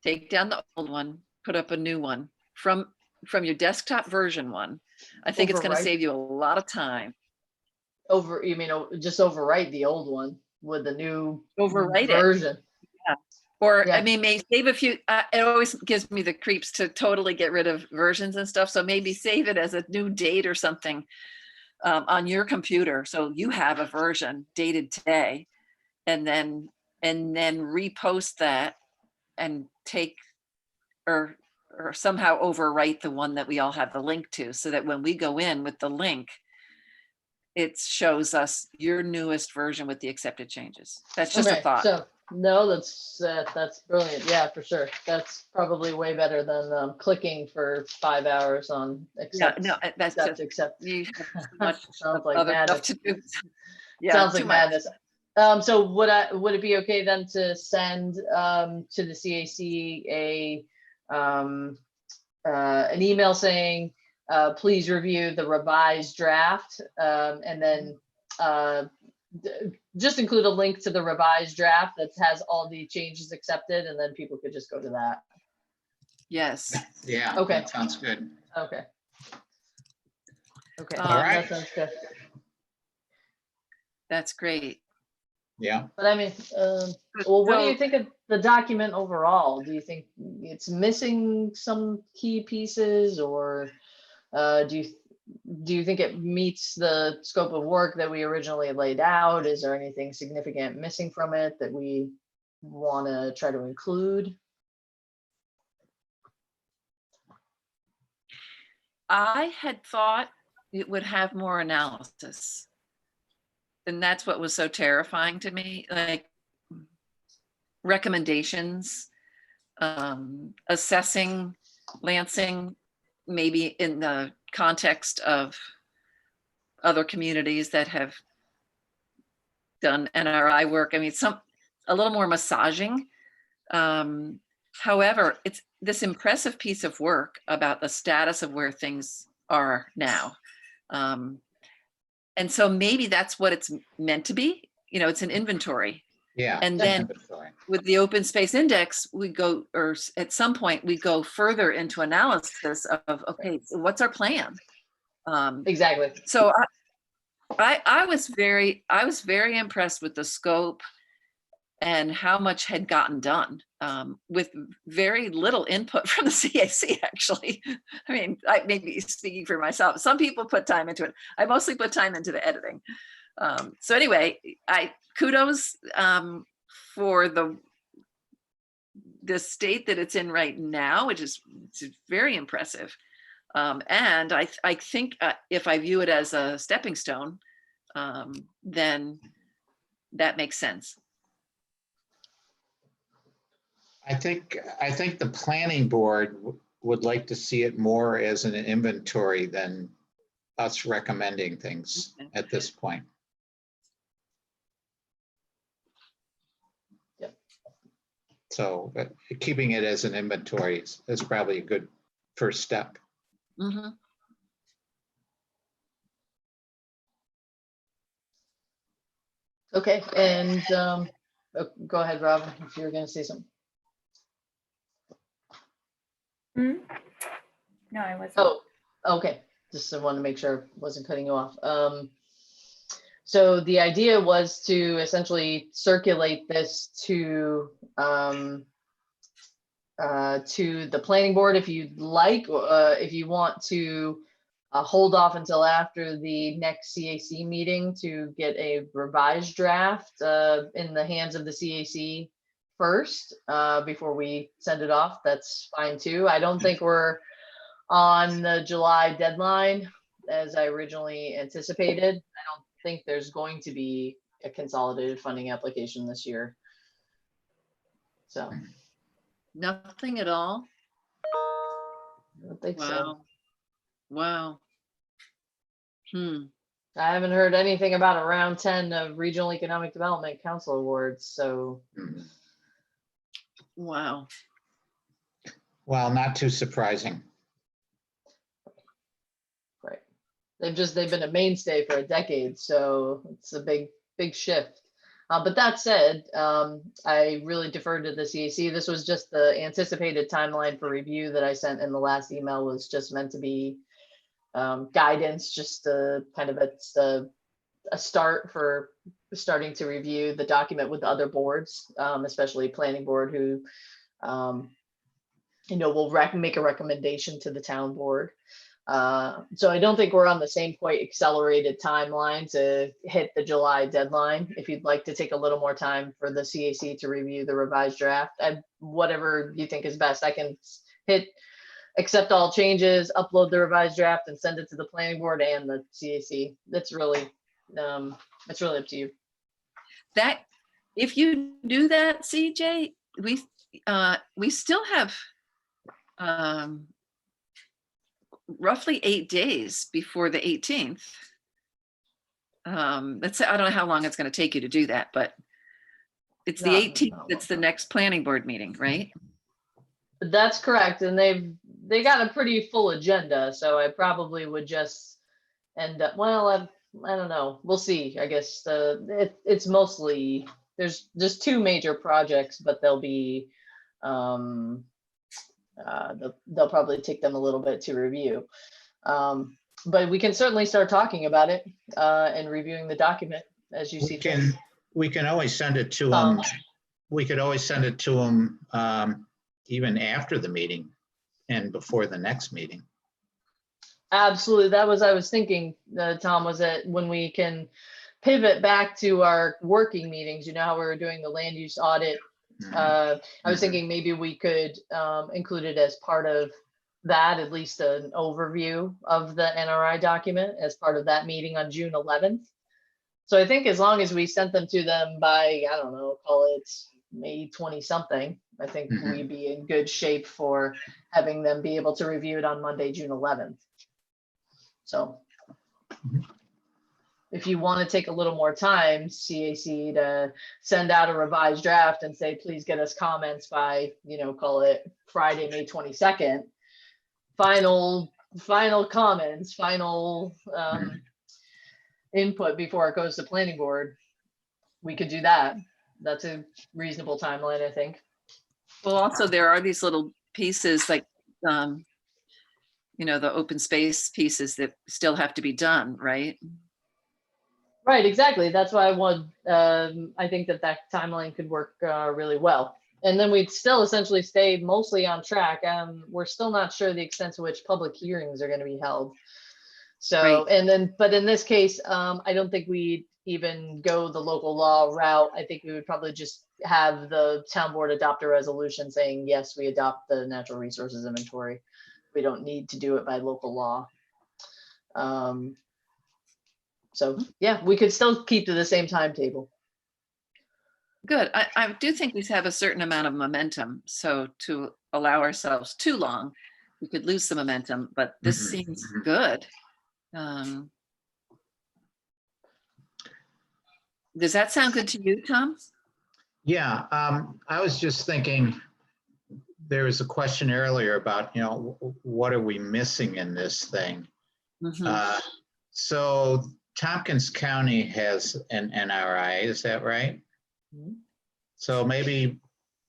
take down the old one, put up a new one from your desktop version one, I think it's going to Overwrite. save you a lot of time. you mean just overwrite the old one with the new Overwrite it. version. Or Yeah. I mean, may save a few. It always gives me the creeps to totally get rid of versions and stuff. So maybe save it as a new date or something on your computer, so you have a version dated today, and then repost that and take or somehow overwrite the one that we all have the link to, so that when we go in with the link, it shows us your newest version with the accepted changes. That's just a thought. So no, that's brilliant. Yeah, for sure. That's probably way better than clicking for 5 hours on accept. No, that's just accept. you have so much Sounds like other madness. stuff to do. Yeah, Sounds too like much. madness. So would it be okay then to send to the CAC an email saying please review the revised draft, and then just include a link to the revised draft that has all the changes accepted, and then people could just go to that. Yes. Yeah. Okay. That sounds good. Okay. All right. That sounds good. That's great. Yeah. But I mean, well, what do you think of the document overall? Do you think it's missing some key pieces, or do you think it meets the scope of work that we originally laid out? Is there anything significant missing from it that we want to try to include? I had thought it would have more analysis. And that's what was so terrifying to me, like recommendations, assessing Lansing, maybe in the context of other communities that have done NRI work. I mean, a little more massaging. However, it's this impressive piece of work about the status of where things are now. And so maybe that's what it's meant to be. You know, it's an inventory. Yeah. And then inventory. with the open space index, we go, or at some point we go further into analysis of, okay, so what's our plan? Exactly. So I was very impressed with the scope and how much had gotten done with very little input from the CAC, actually. I mean, I may be speaking for myself. Some people put time into it. I mostly put time into the editing. So anyway, kudos for the state that it's in right now, which is very impressive. And I think if I view it as a stepping stone, then that makes sense. I think the planning board would like to see it more as an inventory than us recommending things at this point. Yep. So keeping it as an inventory is probably a good first step. Mm-hmm. Okay, and go ahead, Rob, if you were going to say something. No, I wasn't. Oh, okay. Just wanted to make sure I wasn't cutting you off. So the idea was to essentially circulate this to the planning board if you'd like, if you want to hold off until after the next CAC meeting to get a revised draft in the hands of the CAC first before we send it off. That's fine too. I don't think we're on the July deadline as I originally anticipated. I don't think there's going to be a consolidated funding application this year. So Nothing at all? I don't think so. Wow. Hmm. I haven't heard anything about a round 10 of Regional Economic Development Council Awards, so. Wow. Well, not too surprising. Right. They've been a mainstay for a decade, so it's a big shift. But that said, I really deferred to the CAC. This was just the anticipated timeline for review that I sent in the last email, was just meant to be guidance, just kind of a start for starting to review the document with other boards, especially planning board, who will make a recommendation to the town board. So I don't think we're on the same quite accelerated timeline to hit the July deadline. If you'd like to take a little more time for the CAC to review the revised draft, whatever you think is best, I can hit accept all changes, upload the revised draft, and send it to the planning board and the CAC. That's really, it's really up to you. That, if you do that, CJ, we still have roughly 8 days before the 18th. I don't know how long it's going to take you to do that, but it's the 18th. It's the next planning board meeting, right? That's correct. And they got a pretty full agenda, so I probably would just end up, well, I don't know. We'll see. I guess it's mostly, there's just 2 major projects, but they'll be they'll probably take them a little bit to review. But we can certainly start talking about it and reviewing the document as you see fit. We can always send it to them. We could always send it to them even after the meeting and before the next meeting. Absolutely. That was, I was thinking, Tom, was that when we can pivot back to our working meetings, you know how we were doing the land use audit. I was thinking maybe we could include it as part of that, at least an overview of the NRI document as part of that meeting on June 11th. So I think as long as we sent them to them by, I don't know, call it May 20 something, I think we'd be in good shape for having them be able to review it on Monday, June 11th. So if you want to take a little more time, CAC, to send out a revised draft and say, please get us comments by, call it Friday, May 22nd, final comments, final input before it goes to planning board, we could do that. That's a reasonable timeline, I think. Well, also there are these little pieces like, the open space pieces that still have to be done, right? Right, exactly. That's why I think that timeline could work really well. And then we'd still essentially stay mostly on track. We're still not sure the extent to which public hearings are going to be held. So, right. But in this case, I don't think we'd even go the local law route. I think we would probably just have the town board adopt a resolution saying, yes, we adopt the natural resources inventory. We don't need to do it by local law. So yeah, we could still keep to the same timetable. Good. I do think we have a certain amount of momentum. So to allow ourselves too long, we could lose some momentum, but this seems good. Does that sound good to you, Tom? Yeah, I was just thinking, there was a question earlier about, what are we missing in this thing? So Tompkins County has an NRI, is that right? So maybe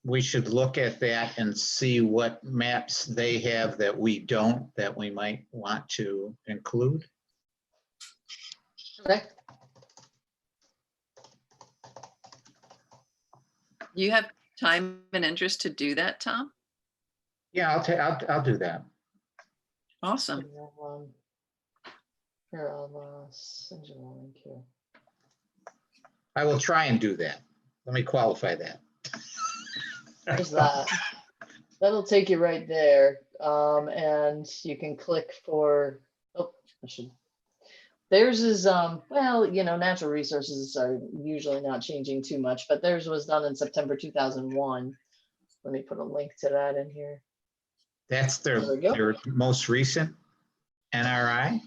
we should look at that and see what maps they have that we don't, that we might want to include. Okay. You have time and interest to do that, Tom? Yeah, I'll do that. Awesome. Here, I'll send you a link here. I will try and do that. Let me qualify that. There's that. That'll take you right there. And you can click for, oh, I should. Theirs is, well, you know, natural resources are usually not changing too much, but theirs was done in September 2001. Let me put a link to that in here. That's There we go. their most recent NRI?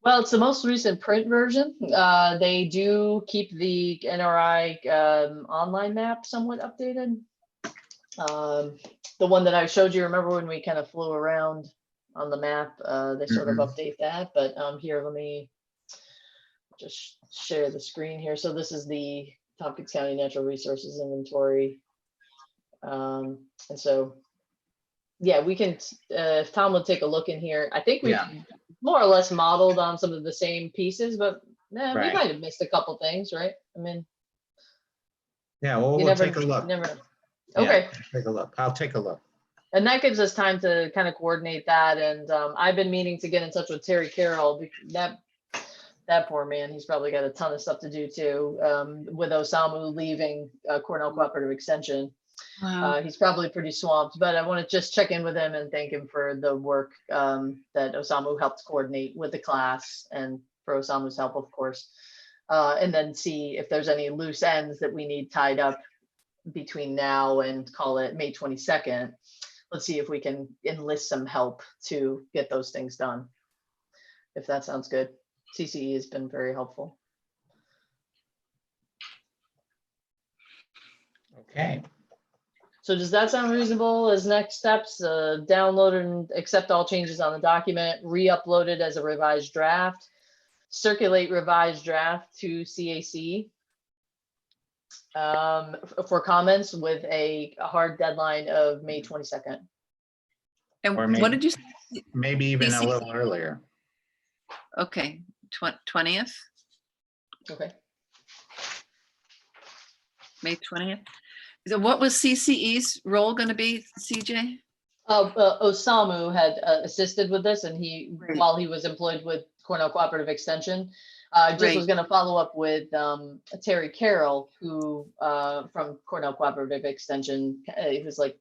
Well, it's the most recent print version. They do keep the NRI online map somewhat updated. The one that I showed you, remember when we kind of flew around on the map, they sort of update that, but here, let me just share the screen here. So this is the Tompkins County Natural Resources Inventory. And so, yeah, we can, if Tom would take a look in here, I think we've more or less modeled on some of the same pieces, but we might have missed a couple things, right? I mean, yeah, well, we'll take a look. You never know. Yeah, Okay. take a look. I'll take a look. And that gives us time to kind of coordinate that. And I've been meaning to get in touch with Terry Carroll. That poor man, he's probably got a ton of stuff to do too. With Osamu leaving Cornell Cooperative Extension, he's probably pretty swamped. But I want to just check in with him and thank him for the work that Osamu helped coordinate with the class, and for Osamu's help, of course. And then see if there's any loose ends that we need tied up between now and call it May 22nd. Let's see if we can enlist some help to get those things done. If that sounds good. CCE has been very helpful. Okay. So does that sound reasonable as next steps? Download and accept all changes on the document, re-upload it as a revised draft, circulate revised draft to CAC for comments with a hard deadline of May 22nd. And Or what did you say? Maybe even a CC? little earlier. Okay, 20th, Okay. May 20th. So what was CCE's role going to be, CJ? Osamu had assisted with this, and Great. while he was employed with Cornell Cooperative Extension, just Great. was going to follow up with Terry Carroll, who from Cornell Cooperative Extension, he was like,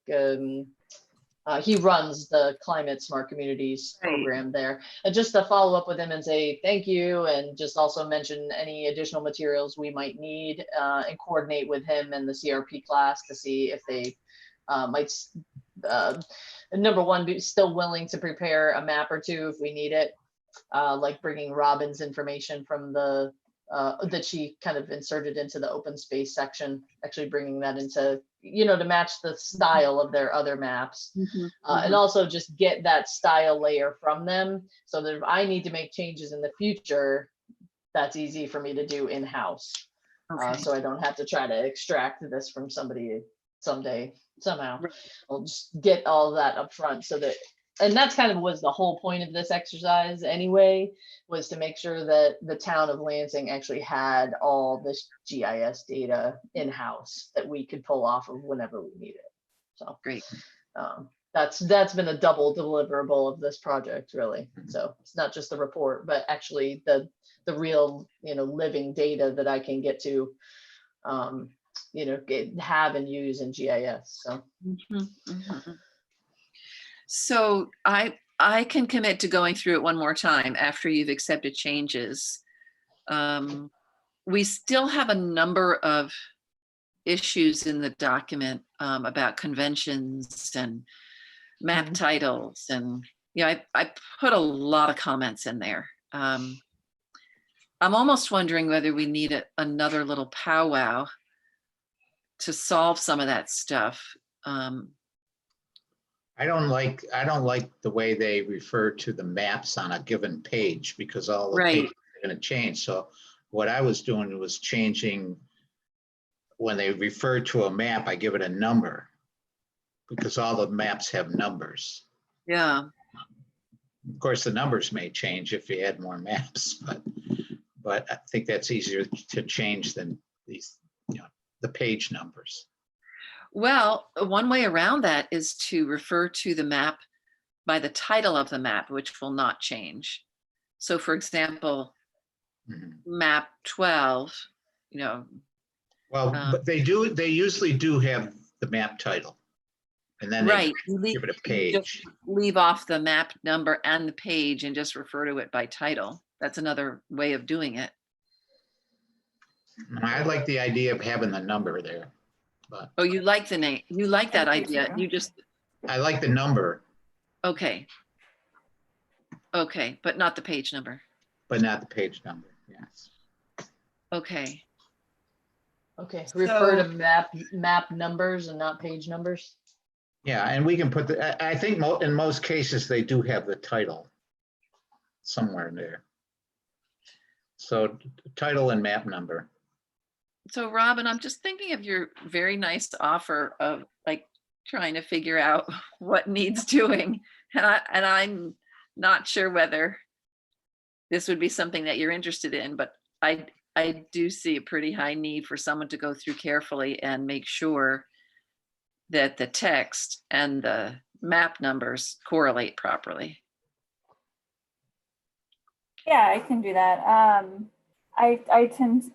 he runs the Climate Smart Communities Right. program there. And just to follow up with him and say thank you, and just also mention any additional materials we might need, and coordinate with him and the CRP class to see if they might, number one, be still willing to prepare a map or two if we need it, like bringing Robin's information from the that she kind of inserted into the open space section, actually bringing that into, you know, to match the style of their other maps. And also just get that style layer from them, so that if I need to make changes in the future, that's easy for me to do in-house. Okay. So I don't have to try to extract this from somebody someday, somehow. Right. I'll just get all that up front, so that, and that's kind of was the whole point of this exercise anyway, was to make sure that the town of Lansing actually had all this GIS data in-house that we could pull off of whenever we need it. So Great. that's been a double deliverable of this project, really. So it's not just the report, but actually the real, you know, living data that I can get to, you know, have and use in GIS. So. So I can commit to going through it one more time after you've accepted changes. We still have a number of issues in the document about conventions and map titles, and I put a lot of comments in there. I'm almost wondering whether we need another little powwow to solve some of that stuff. I don't like the way they refer to the maps on a given page, because all the pages are going to change. So what I was doing was changing, when they refer to a map, I give it a number, because all the maps have numbers. Yeah. Of course, the numbers may change if you add more maps, but I think that's easier to change than these, you know, the page numbers. Well, one way around that is to refer to the map by the title of the map, which will not change. So for example, Mhm. map 12, you know, Well, but they usually do have the map title. And then they right. give it a You just page. leave off the map number and the page and just refer to it by title. That's another way of doing it. And I like the idea of having the number there, but Oh, you like the name, you like that I do idea. too. You just, I like the number, okay. Okay, but not the page number. but not the page number. Yes. Okay. Okay, refer to So- map numbers and not page numbers. Yeah, and we can put I think in most cases, they do have the title somewhere in there. So title and map number. So Robin, I'm just thinking of your very nice offer of like trying to figure out what needs doing. And I'm not sure whether this would be something that you're interested in, but I do see a pretty high need for someone to go through carefully and make sure that the text and the map numbers correlate properly. Yeah, I can do that. I tend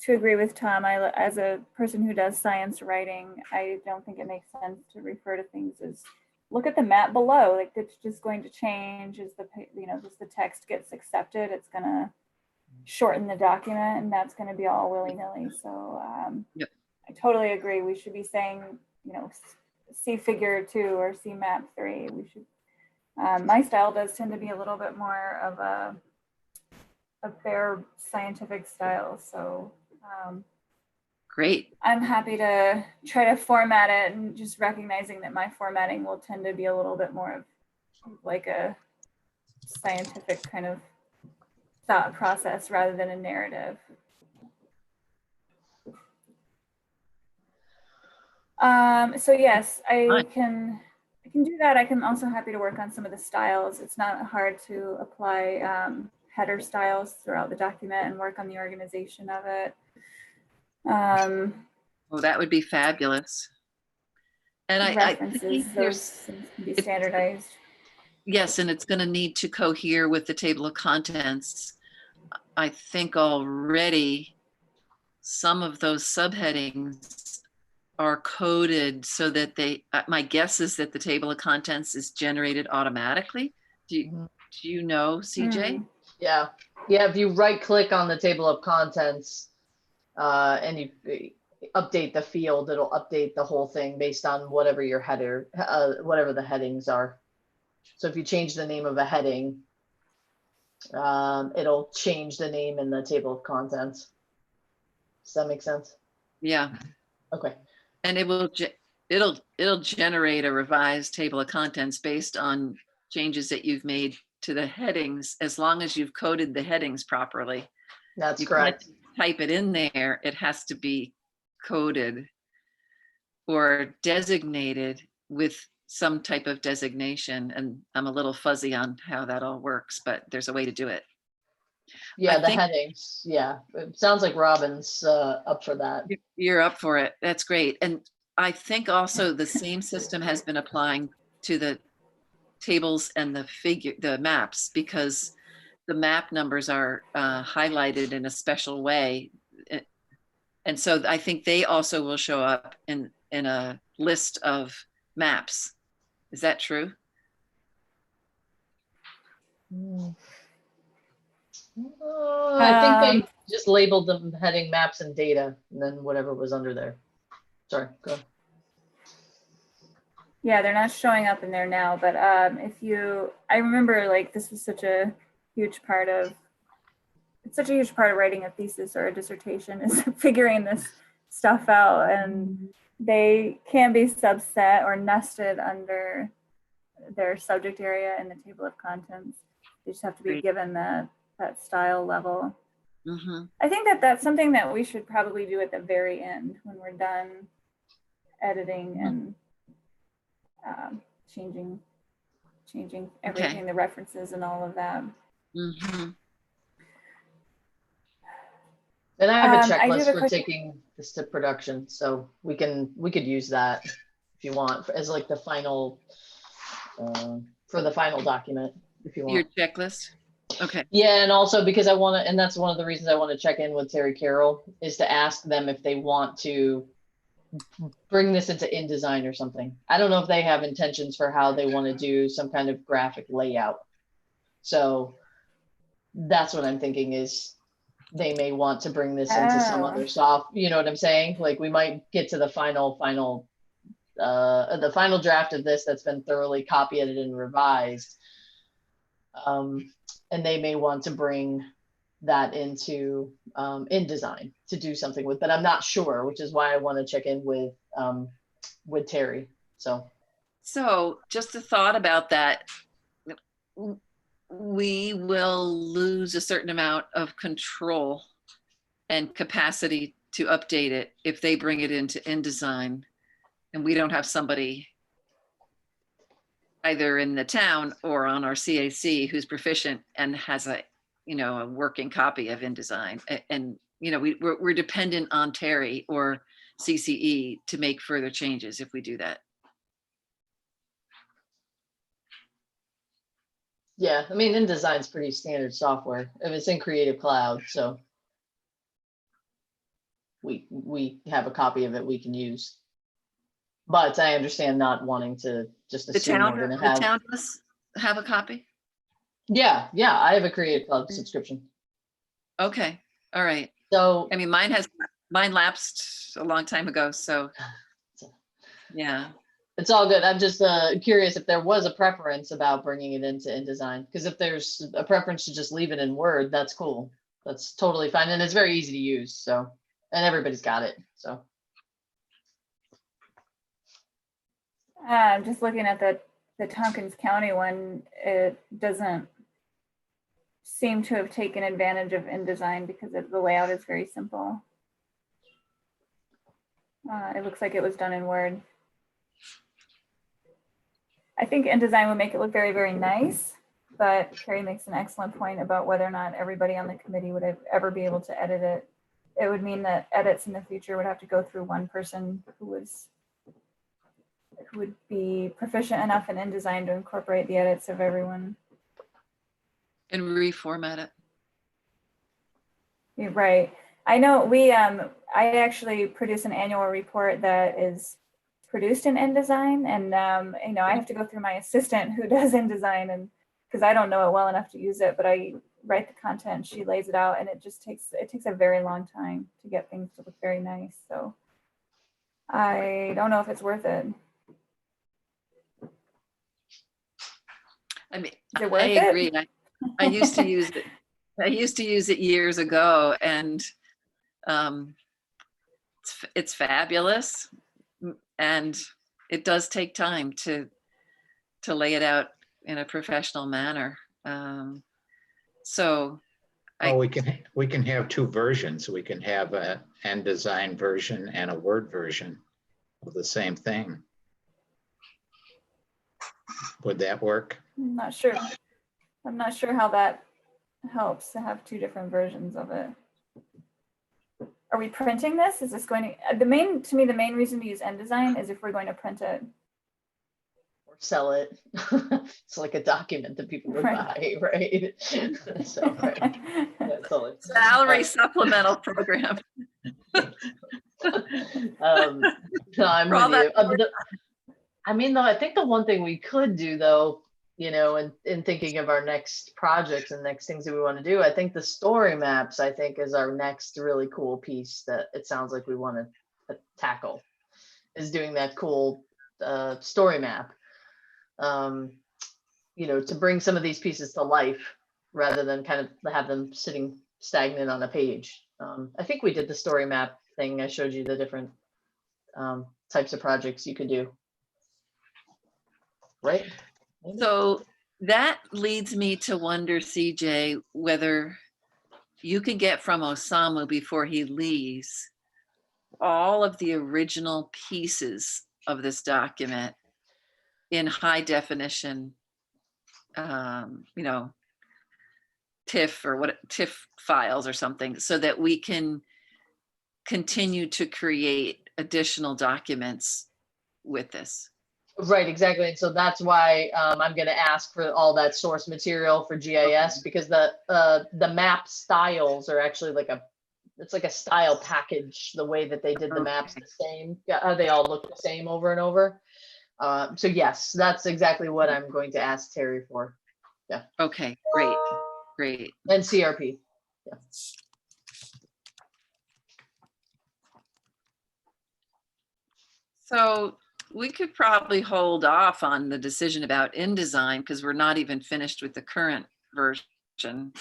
to agree with Tom. As a person who does science writing, I don't think it makes sense to refer to things as look at the map below. Like it's just going to change as as the text gets accepted. It's going to shorten the document, and that's going to be all willy-nilly. So Yep. I totally agree. We should be saying, see figure 2 or see map 3. We should. My style does tend to be a little bit more of a bare scientific style. So Great. I'm happy to try to format it, and just recognizing that my formatting will tend to be a little bit more of like a scientific kind of thought process rather than a narrative. So yes, I can do that. I can also happy to work on some of the styles. It's not hard to apply header styles throughout the document and work on the organization of it. Oh, that would be fabulous. And I references, think those there's, things can be standardized. yes, and it's going to need to cohere with the table of contents. I think already some of those subheadings are coded so that my guess is that the table of contents is generated automatically. Do you know, CJ? Yeah. Yeah, if you right click on the table of contents and you update the field, it'll update the whole thing based on whatever your header, whatever the headings are. So if you change the name of a heading, it'll change the name in the table of contents. Does that make sense? Yeah. Okay. And it'll generate a revised table of contents based on changes that you've made to the headings, as long as you've coded the headings properly. That's You correct. can't type it in there. It has to be coded or designated with some type of designation. And I'm a little fuzzy on how that all works, but there's a way to do it. Yeah, I the think- headings. Yeah, it sounds like Robin's up for that. You're up for it. That's great. And I think also the same system has been applying to the tables and the maps, because the map numbers are highlighted in a special way. And so I think they also will show up in a list of maps. Is that true? I think they just labeled them heading maps and data, and then whatever was under there. Sorry, go ahead. Yeah, they're not showing up in there now, but I remember like this was such a huge part of writing a thesis or a dissertation is figuring this stuff out, and they can be subset or nested under their subject area in the table of contents. They just have to be Great. given that style level. Mm-hmm. I think that's something that we should probably do at the very end when we're done editing and changing everything, Okay. the references and all of that. Mm-hmm. And I have a I do checklist have a for question. taking this to production, so we could use that if you want as like the final, for the final document, if you Your want. checklist? Okay. Yeah, and also because I want to, and that's one of the reasons I want to check in with Terry Carroll is to ask them if they want to bring this into InDesign or something. I don't know if they have intentions for how they want to do some kind of graphic layout. So that's what I'm thinking is they may want to bring this into some Oh. other soft, you know what I'm saying? Like we might get to the final draft of this that's been thoroughly copy edited and revised. And they may want to bring that into InDesign to do something with, but I'm not sure, which is why I want to check in with Terry. So just a thought about that. We will lose a certain amount of control and capacity to update it if they bring it into InDesign and we don't have somebody either in the town or on our CAC who's proficient and has a working copy of InDesign. And we're dependent on Terry or CCE to make further changes if we do that. Yeah, I mean, InDesign's pretty standard software. If it's in Creative Cloud, so we have a copy of it we can use. But I understand not wanting to just assume we're going to have. The town does have a copy? Yeah, I have a Creative Cloud subscription. Okay, all right. So I mean, mine lapsed a long time ago, so yeah. it's all good. I'm just curious if there was a preference about bringing it into InDesign, because if there's a preference to just leave it in Word, that's cool. That's totally fine, and it's very easy to use. So, and everybody's got it. So, Just looking at the Tompkins County one, it doesn't seem to have taken advantage of InDesign because the layout is very simple. It looks like it was done in Word. I think InDesign would make it look very, very nice, but Carrie makes an excellent point about whether or not everybody on the committee would ever be able to edit it. It would mean that edits in the future would have to go through one person who would be proficient enough in InDesign to incorporate the edits of everyone. And reformat it. You're right. I know I actually produce an annual report that is produced in InDesign, and I have to go through my assistant who does InDesign, and because I don't know it well enough to use it, but I write the content, she lays it out, and it takes a very long time to get things to look very nice. So I don't know if it's worth it. I mean, Is it worth I it? agree. I used to use it. I used to use it years ago, and it's fabulous. And it does take time to lay it out in a professional manner. We can have two versions. We can have an InDesign version and a Word version of the same thing. Would that work? I'm not sure. I'm not sure how that helps to have two different versions of it. Are we printing this? Is this going to, the main reason to use InDesign is if we're going to print it. or sell it. It's like a document that people would buy, right? So, right. That's all it's. Salary supplemental program. No, I'm with you. I mean, though, I think the one thing we could do, though, in thinking of our next projects and next things that we want to do, I think the story maps, I think, is our next really cool piece that it sounds like we want to tackle, is doing that cool story map, to bring some of these pieces to life rather than kind of have them sitting stagnant on a page. I think we did the story map thing. I showed you the different types of projects you could do. Right? So that leads me to wonder, CJ, whether you could get from Osamu before he leaves all of the original pieces of this document in high definition, TIFF or TIFF files or something, so that we can continue to create additional documents with this. Right, exactly. And so that's why I'm going to ask for all that source material for GIS, because the map styles are actually it's like a style package. The way that they did the maps the same, they all look the same over and over. So yes, that's exactly what I'm going to ask Terry for. Yeah. Okay, great, great. And CRP. Yeah. So we could probably hold off on the decision about InDesign because we're not even finished with the current version.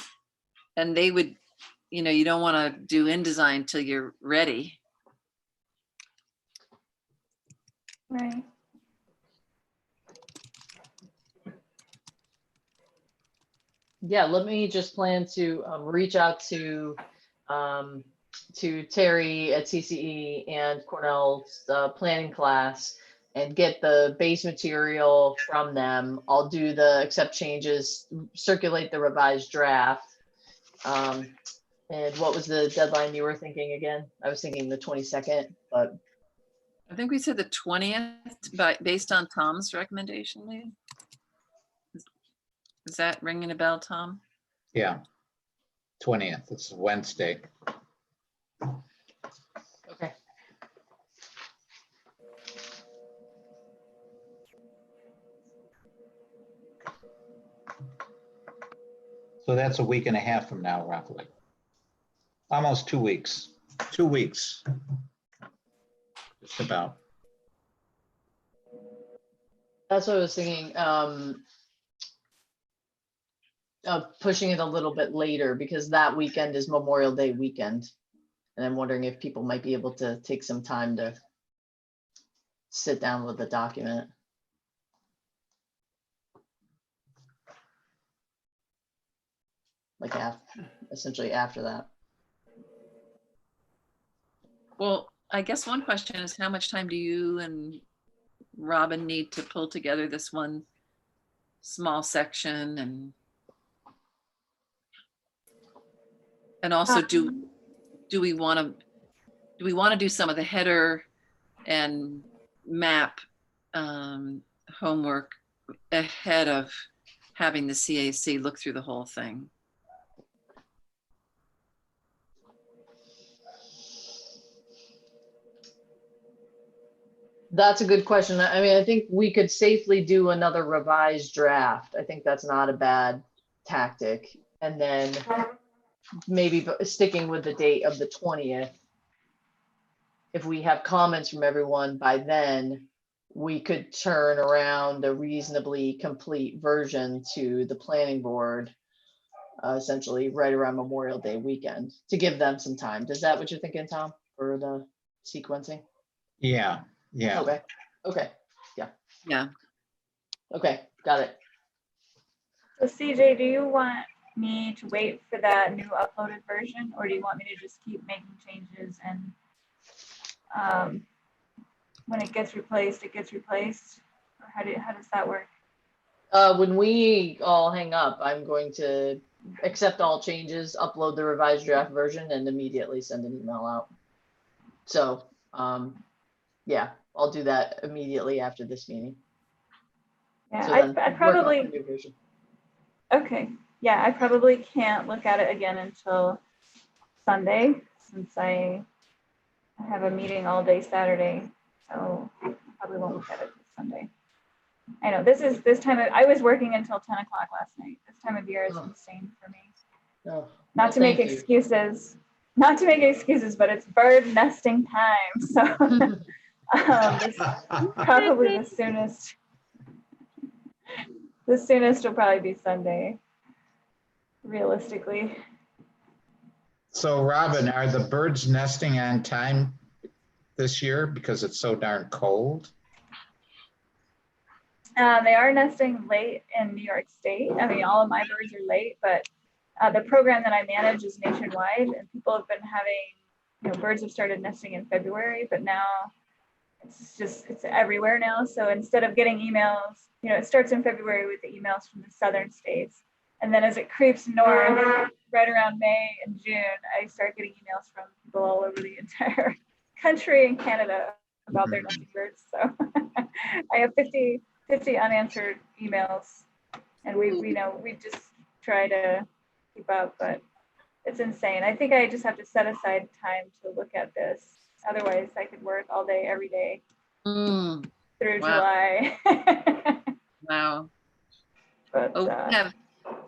And they would, you don't want to do InDesign till you're ready. Right. Yeah, let me just plan to reach out to Terry at CCE and Cornell's planning class and get the base material from them. I'll do the accept changes, circulate the revised draft. And what was the deadline you were thinking again? I was thinking the 22nd, but. I think we said the 20th, but based on Tom's recommendation, maybe? Is that ringing a bell, Tom? Yeah. 20th, it's Wednesday. Okay. So that's a week and a half from now, roughly. Almost 2 weeks. 2 weeks. Just about. That's what I was thinking. Pushing it a little bit later because that weekend is Memorial Day weekend. And I'm wondering if people might be able to take some time to sit down with the document. Like essentially after that. Well, I guess one question is how much time do you and Robin need to pull together this one small section and also do we want to do some of the header and map homework ahead of having the CAC look through the whole thing? That's a good question. I mean, I think we could safely do another revised draft. I think that's not a bad tactic. And then maybe sticking with the date of the 20th. If we have comments from everyone by then, we could turn around a reasonably complete version to the planning board, essentially right around Memorial Day weekend to give them some time. Is that what you're thinking, Tom, for the sequencing? Yeah, yeah. Okay. Okay. Yeah. Okay. Got it. So CJ, do you want me to wait for that new uploaded version, or do you want me to just keep making changes and when it gets replaced, it gets replaced? Or how does that work? When we all hang up, I'm going to accept all changes, upload the revised draft version, and immediately send an email out. So, yeah, I'll do that immediately after this meeting. Yeah, So I then work on probably, the new version. okay. Yeah, I probably can't look at it again until Sunday, since I have a meeting all day Saturday. So I probably won't look at it this Sunday. I know this time I was working until 10 o'clock last night. This time of year is insane for me. Oh, Not to make excuses, but it's bird nesting time. So this probably the soonest will probably be Sunday, realistically. So Robin, are the birds nesting on time this year because it's so darn cold? They are nesting late in New York State. I mean, all of my birds are late, but the program that I manage is nationwide, and people have been having, birds have started nesting in February, but now it's everywhere now. So instead of getting emails, it starts in February with the emails from the southern states. And then as it creeps north, right around May and June, I start getting emails from people all over the entire country and Canada about their nesting birds. So I have 50 unanswered emails, and we just try to keep up, but it's insane. I think I just have to set aside time to look at this. Otherwise, I could work all day, every day Mm, through wow. July. wow. But Oh,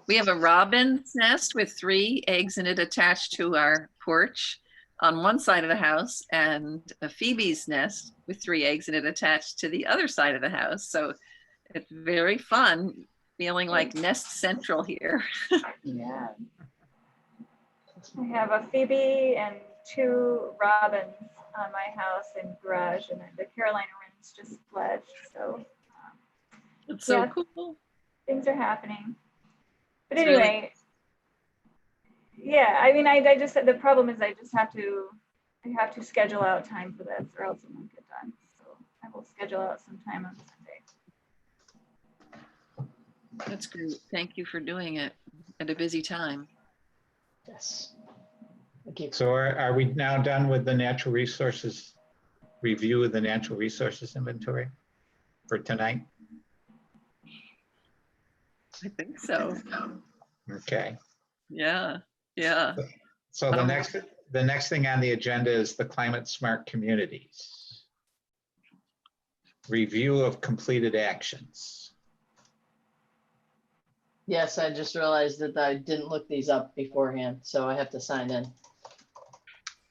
we have a robin's nest with 3 eggs in it attached to our porch on one side of the house, and a phoebe's nest with 3 eggs in it attached to the other side of the house. So it's very fun, feeling like nest central here. yeah, I have a phoebe and 2 robins on my house and garage, and the Carolina wrens just fledged. So It's so Yeah. cool. things are happening. But It's really- anyway, yeah, I mean, I just the problem is I just have to schedule out time for this, or else it won't get done. So I will schedule out some time on Sunday. That's great. Thank you for doing it at a busy time. Yes. Thank you. So are we now done with the natural resources, review of the natural resources inventory for tonight? I think so. Okay. Yeah, yeah. So the next thing on the agenda is the climate smart communities. Review of completed actions. Yes, I just realized that I didn't look these up beforehand, so I have to sign in.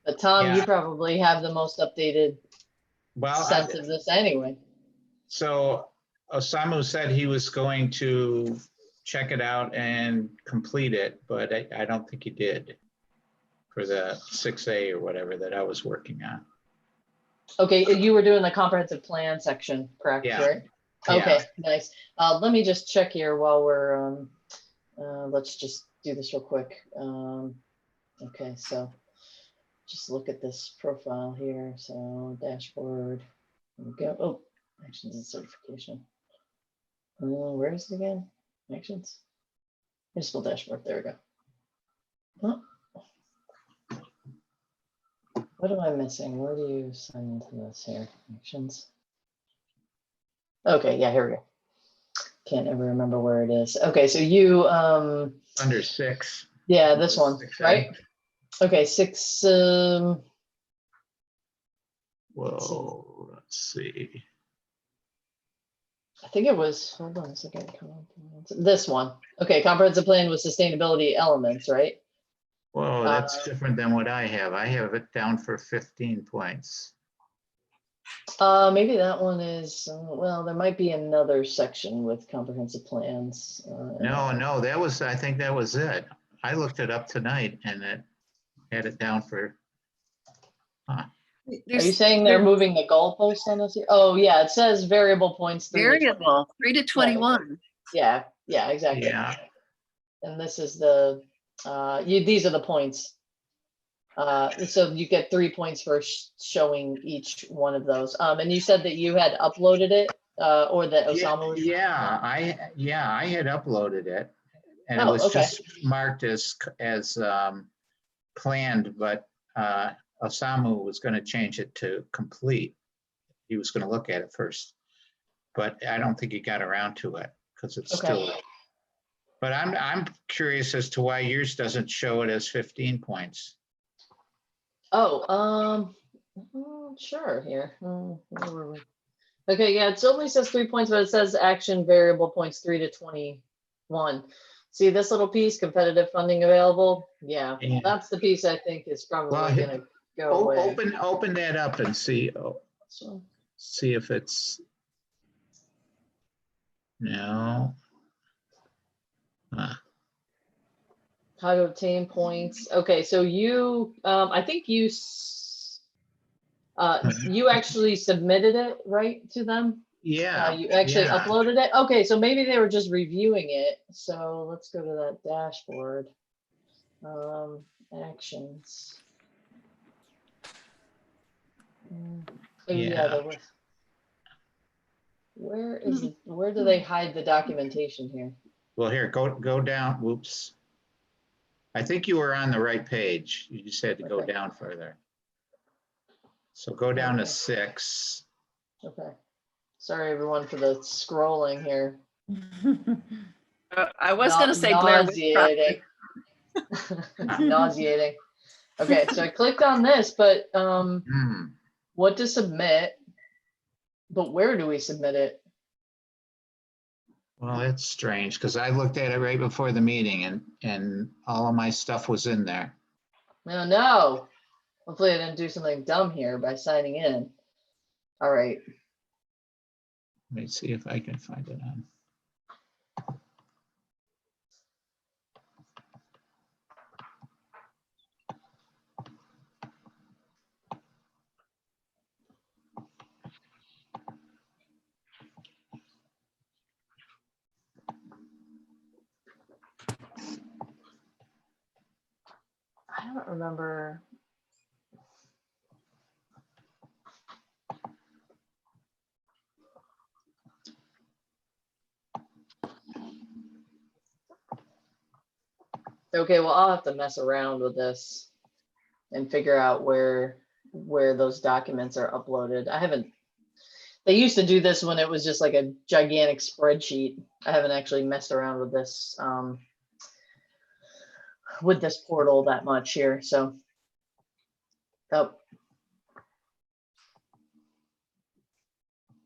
But Tom, you Yeah. probably have the most updated Well, sense of this anyway. so Osamu said he was going to check it out and complete it, but I don't think he did for the 6A or whatever that I was working on. Okay, you were doing the comprehensive plan section, correct? Yeah. Right? Yeah. Okay, nice. Let me just check here while we're, let's just do this real quick. Okay, so just look at this profile here. So dashboard, there we go. Oh, actions and certification. Where is it again? Actions. Municipal dashboard, there we go. Huh? What am I missing? Where do you sign into this here? Actions. Okay, yeah, here we go. Can't ever remember where it is. Okay, so you, Under 6. yeah, this one, 6A. right? Okay, 6, Whoa, let's see. I think it was, hold on a second. This one. Okay, comprehensive plan with sustainability elements, right? Whoa, that's different than what I have. I have it down for 15 points. Maybe that one is, well, there might be another section with comprehensive plans. No, that was, I think that was it. I looked it up tonight and it had it down for, Are you saying they're moving the goalpost on us here? Oh, yeah, it says variable points. 3 to 20. variable 3 to 21? Yeah, exactly. yeah, And this is the, these are the points. So you get 3 points for showing each one of those. And you said that you had uploaded it, or that Osama was. yeah, I had uploaded it and it Oh, was okay. just marked as planned, but Osamu was going to change it to complete. He was going to look at it first, but I don't think he got around to it because it's Okay. still. But I'm curious as to why yours doesn't show it as 15 points. Oh, sure, here. Where were we? Okay, yeah, it only says 3 points, but it says action variable points 3 to 21. See this little piece, competitive funding available? Yeah, Yeah. that's the piece I think is probably Well, gonna go away. Open that up and see. So, See if it's. No. how to obtain points. Okay, so you, I think you, you actually submitted it, right, to them? Yeah. You actually yeah. uploaded it? Okay, so maybe they were just reviewing it. So let's go to that dashboard. Actions. Oh, Yeah. there was. Where is it? Where do they hide the documentation here? Well, here, go down. Whoops. I think you were on the right page. You just had to go Okay. down further. So go down to 6. Okay. Sorry, everyone, for the scrolling here. I was going to say Blair Witch Nauseating. Nauseating. Okay, so I clicked on this, but what to submit? But where do we submit it? Well, it's strange because I looked at it right before the meeting and all of my stuff was in there. No, no. Hopefully I didn't do something dumb here by signing in. All right. Let me see if I can find it on. I don't remember. Okay, well, I'll have to mess around with this and figure out where those documents are uploaded. I haven't, they used to do this when it was just like a gigantic spreadsheet. I haven't actually messed around with this portal that much here, so. Oh,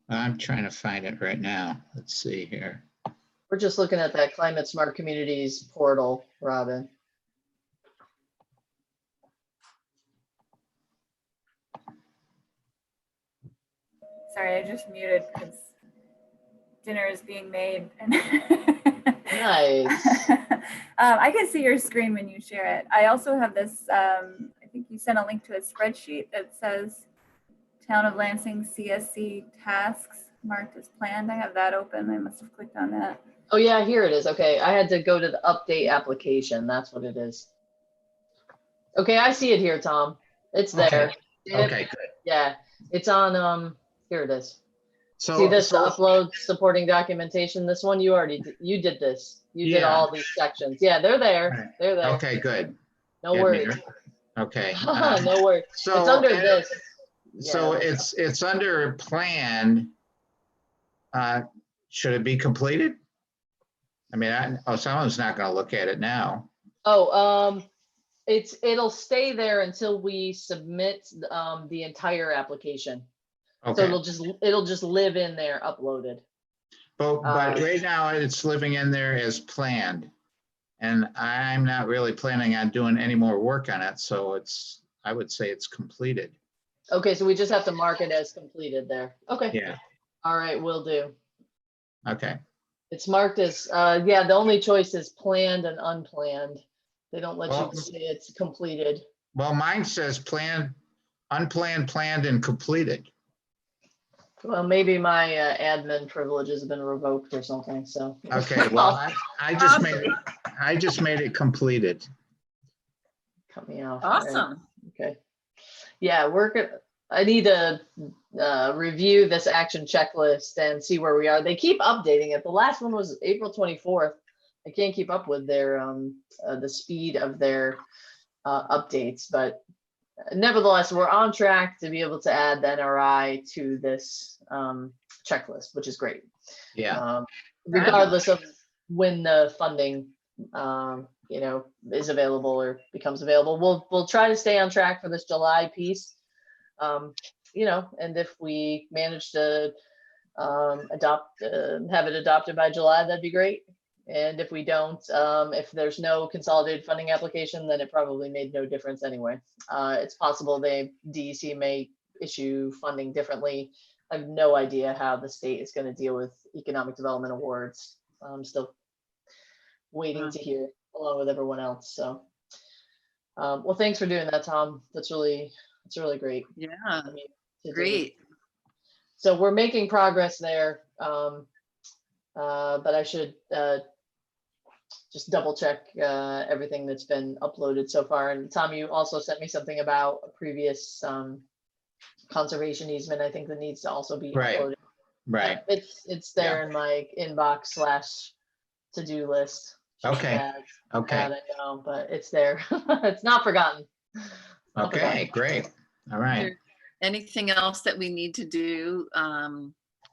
I'm trying to find it right now. Let's see here. we're just looking at that Climate Smart Communities portal, Robin. Sorry, I just muted because dinner is being made. Nice. I can see your screen when you share it. I also have this, I think you sent a link to a spreadsheet that says Town of Lansing CSC tasks marked as planned. I have that open. I must have clicked on that. Oh yeah, here it is. Okay, I had to go to the update application. That's what it is. Okay, I see it here, Tom. It's there. Okay, good. Yeah, it's on, here it is. So, See this upload supporting documentation? This one, you did this. You did all these sections. Yeah, they're there. Right. They're there. Okay, good. No Get me worries. there. Okay. No worries. So It's under this. So Yeah. it's under planned. Should it be completed? I mean, someone's not going to look at it now. Oh, it'll stay there until we submit the entire application. So Okay, it'll just live in there uploaded. but right now it's living in there as planned. And I'm not really planning on doing any more work on it. So I would say it's completed. Okay, so we just have to mark it as completed there. Okay. Yeah, All right, will do. okay. It's marked as, yeah, the only choice is planned and unplanned. They don't let Well- you say it's completed. Well, mine says planned, unplanned, planned, and completed. Well, maybe my admin privileges have been revoked or something, so. Okay, well, I just made it completed. Cut me off. All right. Awesome. Okay. Yeah, I need to review this action checklist and see where we are. They keep updating it. The last one was April 24th. I can't keep up with their the speed of their updates, but nevertheless, we're on track to be able to add the NRI to this checklist, which is great. Yeah, Regardless of when the funding is available or becomes available. We'll try to stay on track for this July piece. And if we manage to have it adopted by July, that'd be great. And if we don't, if there's no consolidated funding application, then it probably made no difference anyway. It's possible DEC may issue funding differently. I have no idea how the state is going to deal with economic development awards. I'm still waiting to hear, along with everyone else. So, well, thanks for doing that, Tom. That's really great. Yeah, to do. great. So we're making progress there, but I should just double check everything that's been uploaded so far. And Tom, you also sent me something about a previous conservation easement. I think that needs to also be uploaded. right. Yeah, it's there in my inbox / to-do list. Okay, okay. I know, but it's there. It's not forgotten. Okay, great. All right. anything else that we need to do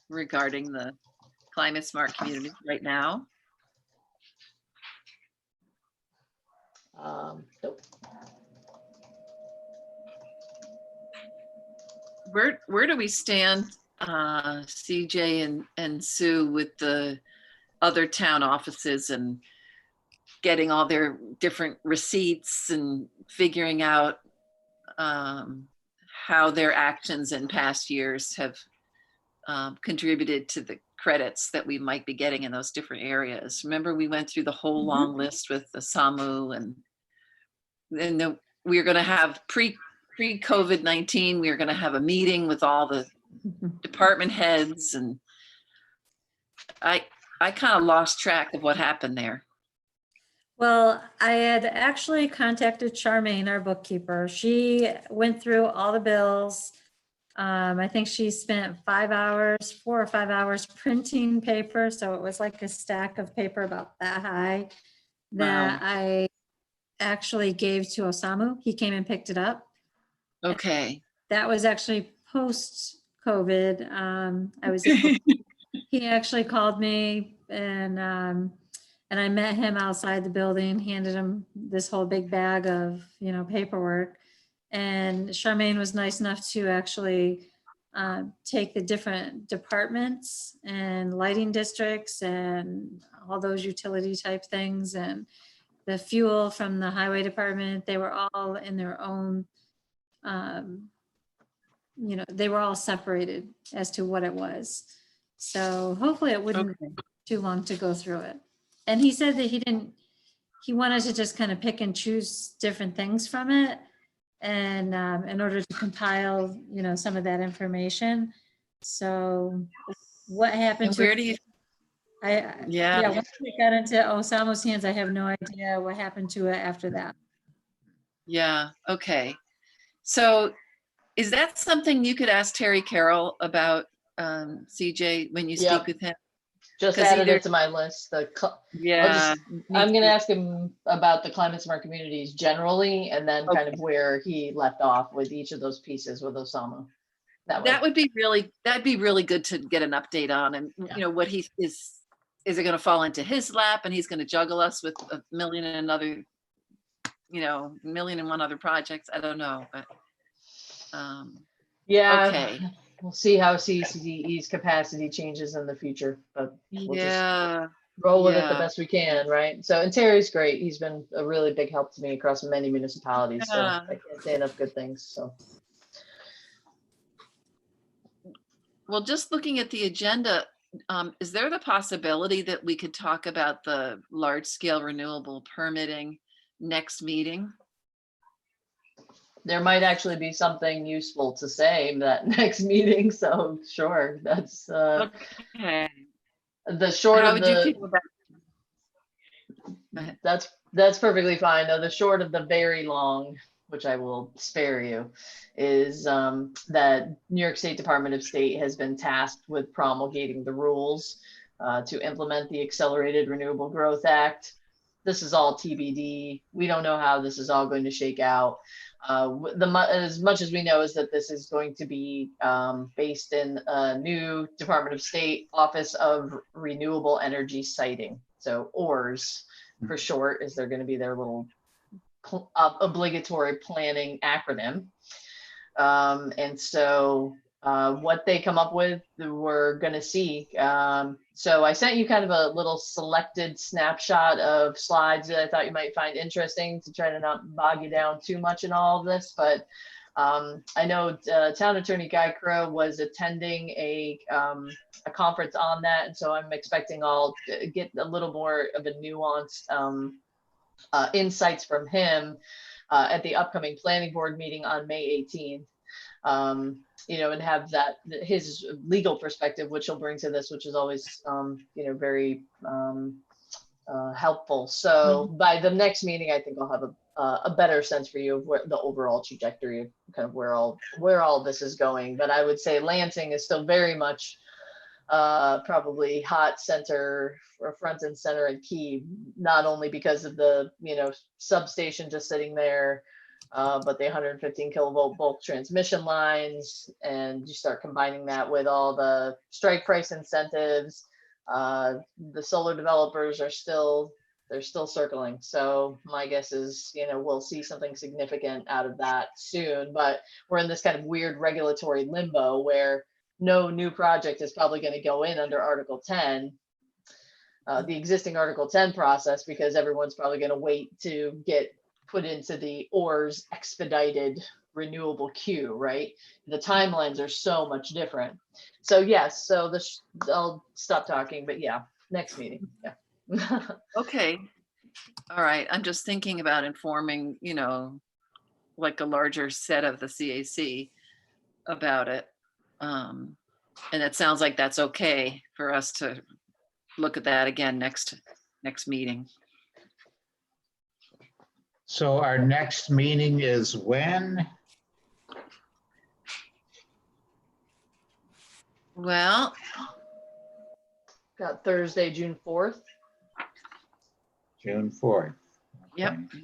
regarding the climate smart community right now? Nope. Where do we stand, CJ and Sue, with the other town offices and getting all their different receipts and figuring out how their actions in past years have contributed to the credits that we might be getting in those different areas? Remember, we went through the whole long list with the SAMU, and then we were going to have pre-COVID-19, we were going to have a meeting with all the department heads, and I kind of lost track of what happened there. Well, I had actually contacted Charmaine, our bookkeeper. She went through all the bills. I think she spent 4 or 5 hours printing paper. So it was like a stack of paper about that high that I actually gave to Osamu. He came and picked it up. Okay. That was actually post-COVID. He actually called me and I met him outside the building, handed him this whole big bag of, paperwork. And Charmaine was nice enough to actually take the different departments and lighting districts and all those utility type things and the fuel from the highway department. They were all in their own, they were all separated as to what it was. So hopefully it wouldn't take too long to go through it. And he said that he wanted to just kind of pick and choose different things from it. And in order to compile, some of that information. So what happened And to where do you? once we got into Osamu's hands, I have no idea what happened to it after that. Yeah. Okay. So is that something you could ask Terry Carroll about, CJ, when you speak with him? Just 'Cause added either- it to my list. Yeah. I'm going to ask him about the climate smart communities generally, and then kind of where he left off with each of those pieces with Osamu. That'd be really good to get an update on, and what he is it going to fall into his lap and he's going to juggle us with a million and one other projects? I don't know, but okay. We'll see how CCDE's capacity changes in the future, but we'll just roll with it the best we can, right? So, and Terry's great. He's been a really big help to me across many municipalities. So I can't say enough good things. So. Well, just looking at the agenda, is there the possibility that we could talk about the large-scale renewable permitting next meeting? There might actually be something useful to say that next meeting. So sure, that's okay. The short How of would you the. feel about? That's perfectly fine. Though the short of the very long, which I will spare you, is that New York State Department of State has been tasked with promulgating the rules to implement the Accelerated Renewable Growth Act. This is all TBD. We don't know how this is all going to shake out. As much as we know is that this is going to be based in a new Department of State Office of Renewable Energy Siting. So ORS for short is they're going to be their little obligatory planning acronym. And so what they come up with, we're going to see. So I sent you kind of a little selected snapshot of slides that I thought you might find interesting to try to not bog you down too much in all of this. But I know Town Attorney Guy Crow was attending a conference on that. And so I'm expecting I'll get a little more of a nuanced insights from him at the upcoming planning board meeting on May 18th. And have that his legal perspective, which he'll bring to this, which is always, very helpful. So by the next meeting, I think I'll have a better sense for you of where the overall trajectory of kind of where all this is going. But I would say Lansing is still very much probably hot center or front and center and key, not only because of the substation just sitting there, But the 115 kilovolt bulk transmission lines, and you start combining that with all the strike price incentives. The solar developers are they're still circling. So my guess is, we'll see something significant out of that soon, but we're in this kind of weird regulatory limbo where no new project is probably going to go in under Article 10, the existing Article 10 process, because everyone's probably going to wait to get put into the ORS expedited renewable queue, right? The timelines are so much different. So yes, so I'll stop talking, but yeah, next meeting. Yeah. Okay. All right. I'm just thinking about informing, like a larger set of the CAC about it. And it sounds like that's okay for us to look at that again next meeting. So our next meeting is when? Well, Got Thursday, June 4th. June 4th. yep. Okay.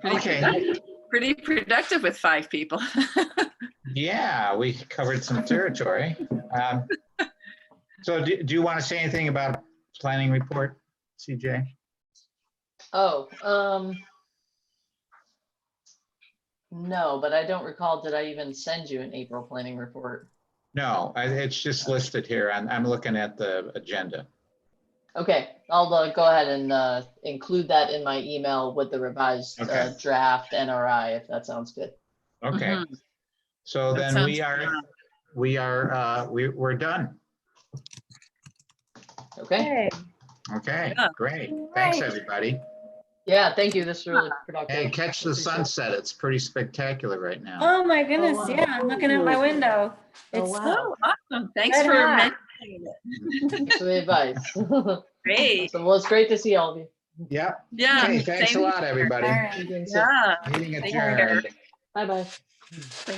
Great. Okay. It's pretty productive with 5 people. Yeah, we covered some territory. So do you want to say anything about planning report, CJ? Oh, no, but I don't recall, did I even send you an April planning report? No, it's just listed here. I'm looking at the agenda. Okay, I'll go ahead and include that in my email with the revised Okay. draft NRI, if that sounds good. Okay. Mhm. So That then sounds we're done. Okay. Okay, Yeah. great. Thanks, Right. everybody. Yeah, thank you. This is really productive. Hey, catch the Appreciate it. sunset. It's pretty spectacular right now. Oh my goodness, wow. yeah, I'm looking out my window. Oh, It's wow. Oh, awesome. Thanks Red for hot. mentioning it. Thanks for the advice. Great. So, well, it's great to see all of you. Yep. Yeah. Okay, thanks a same lot, here. everybody. All right. Meeting Yeah. Meeting Take care. adjourned. Bye-bye. Thank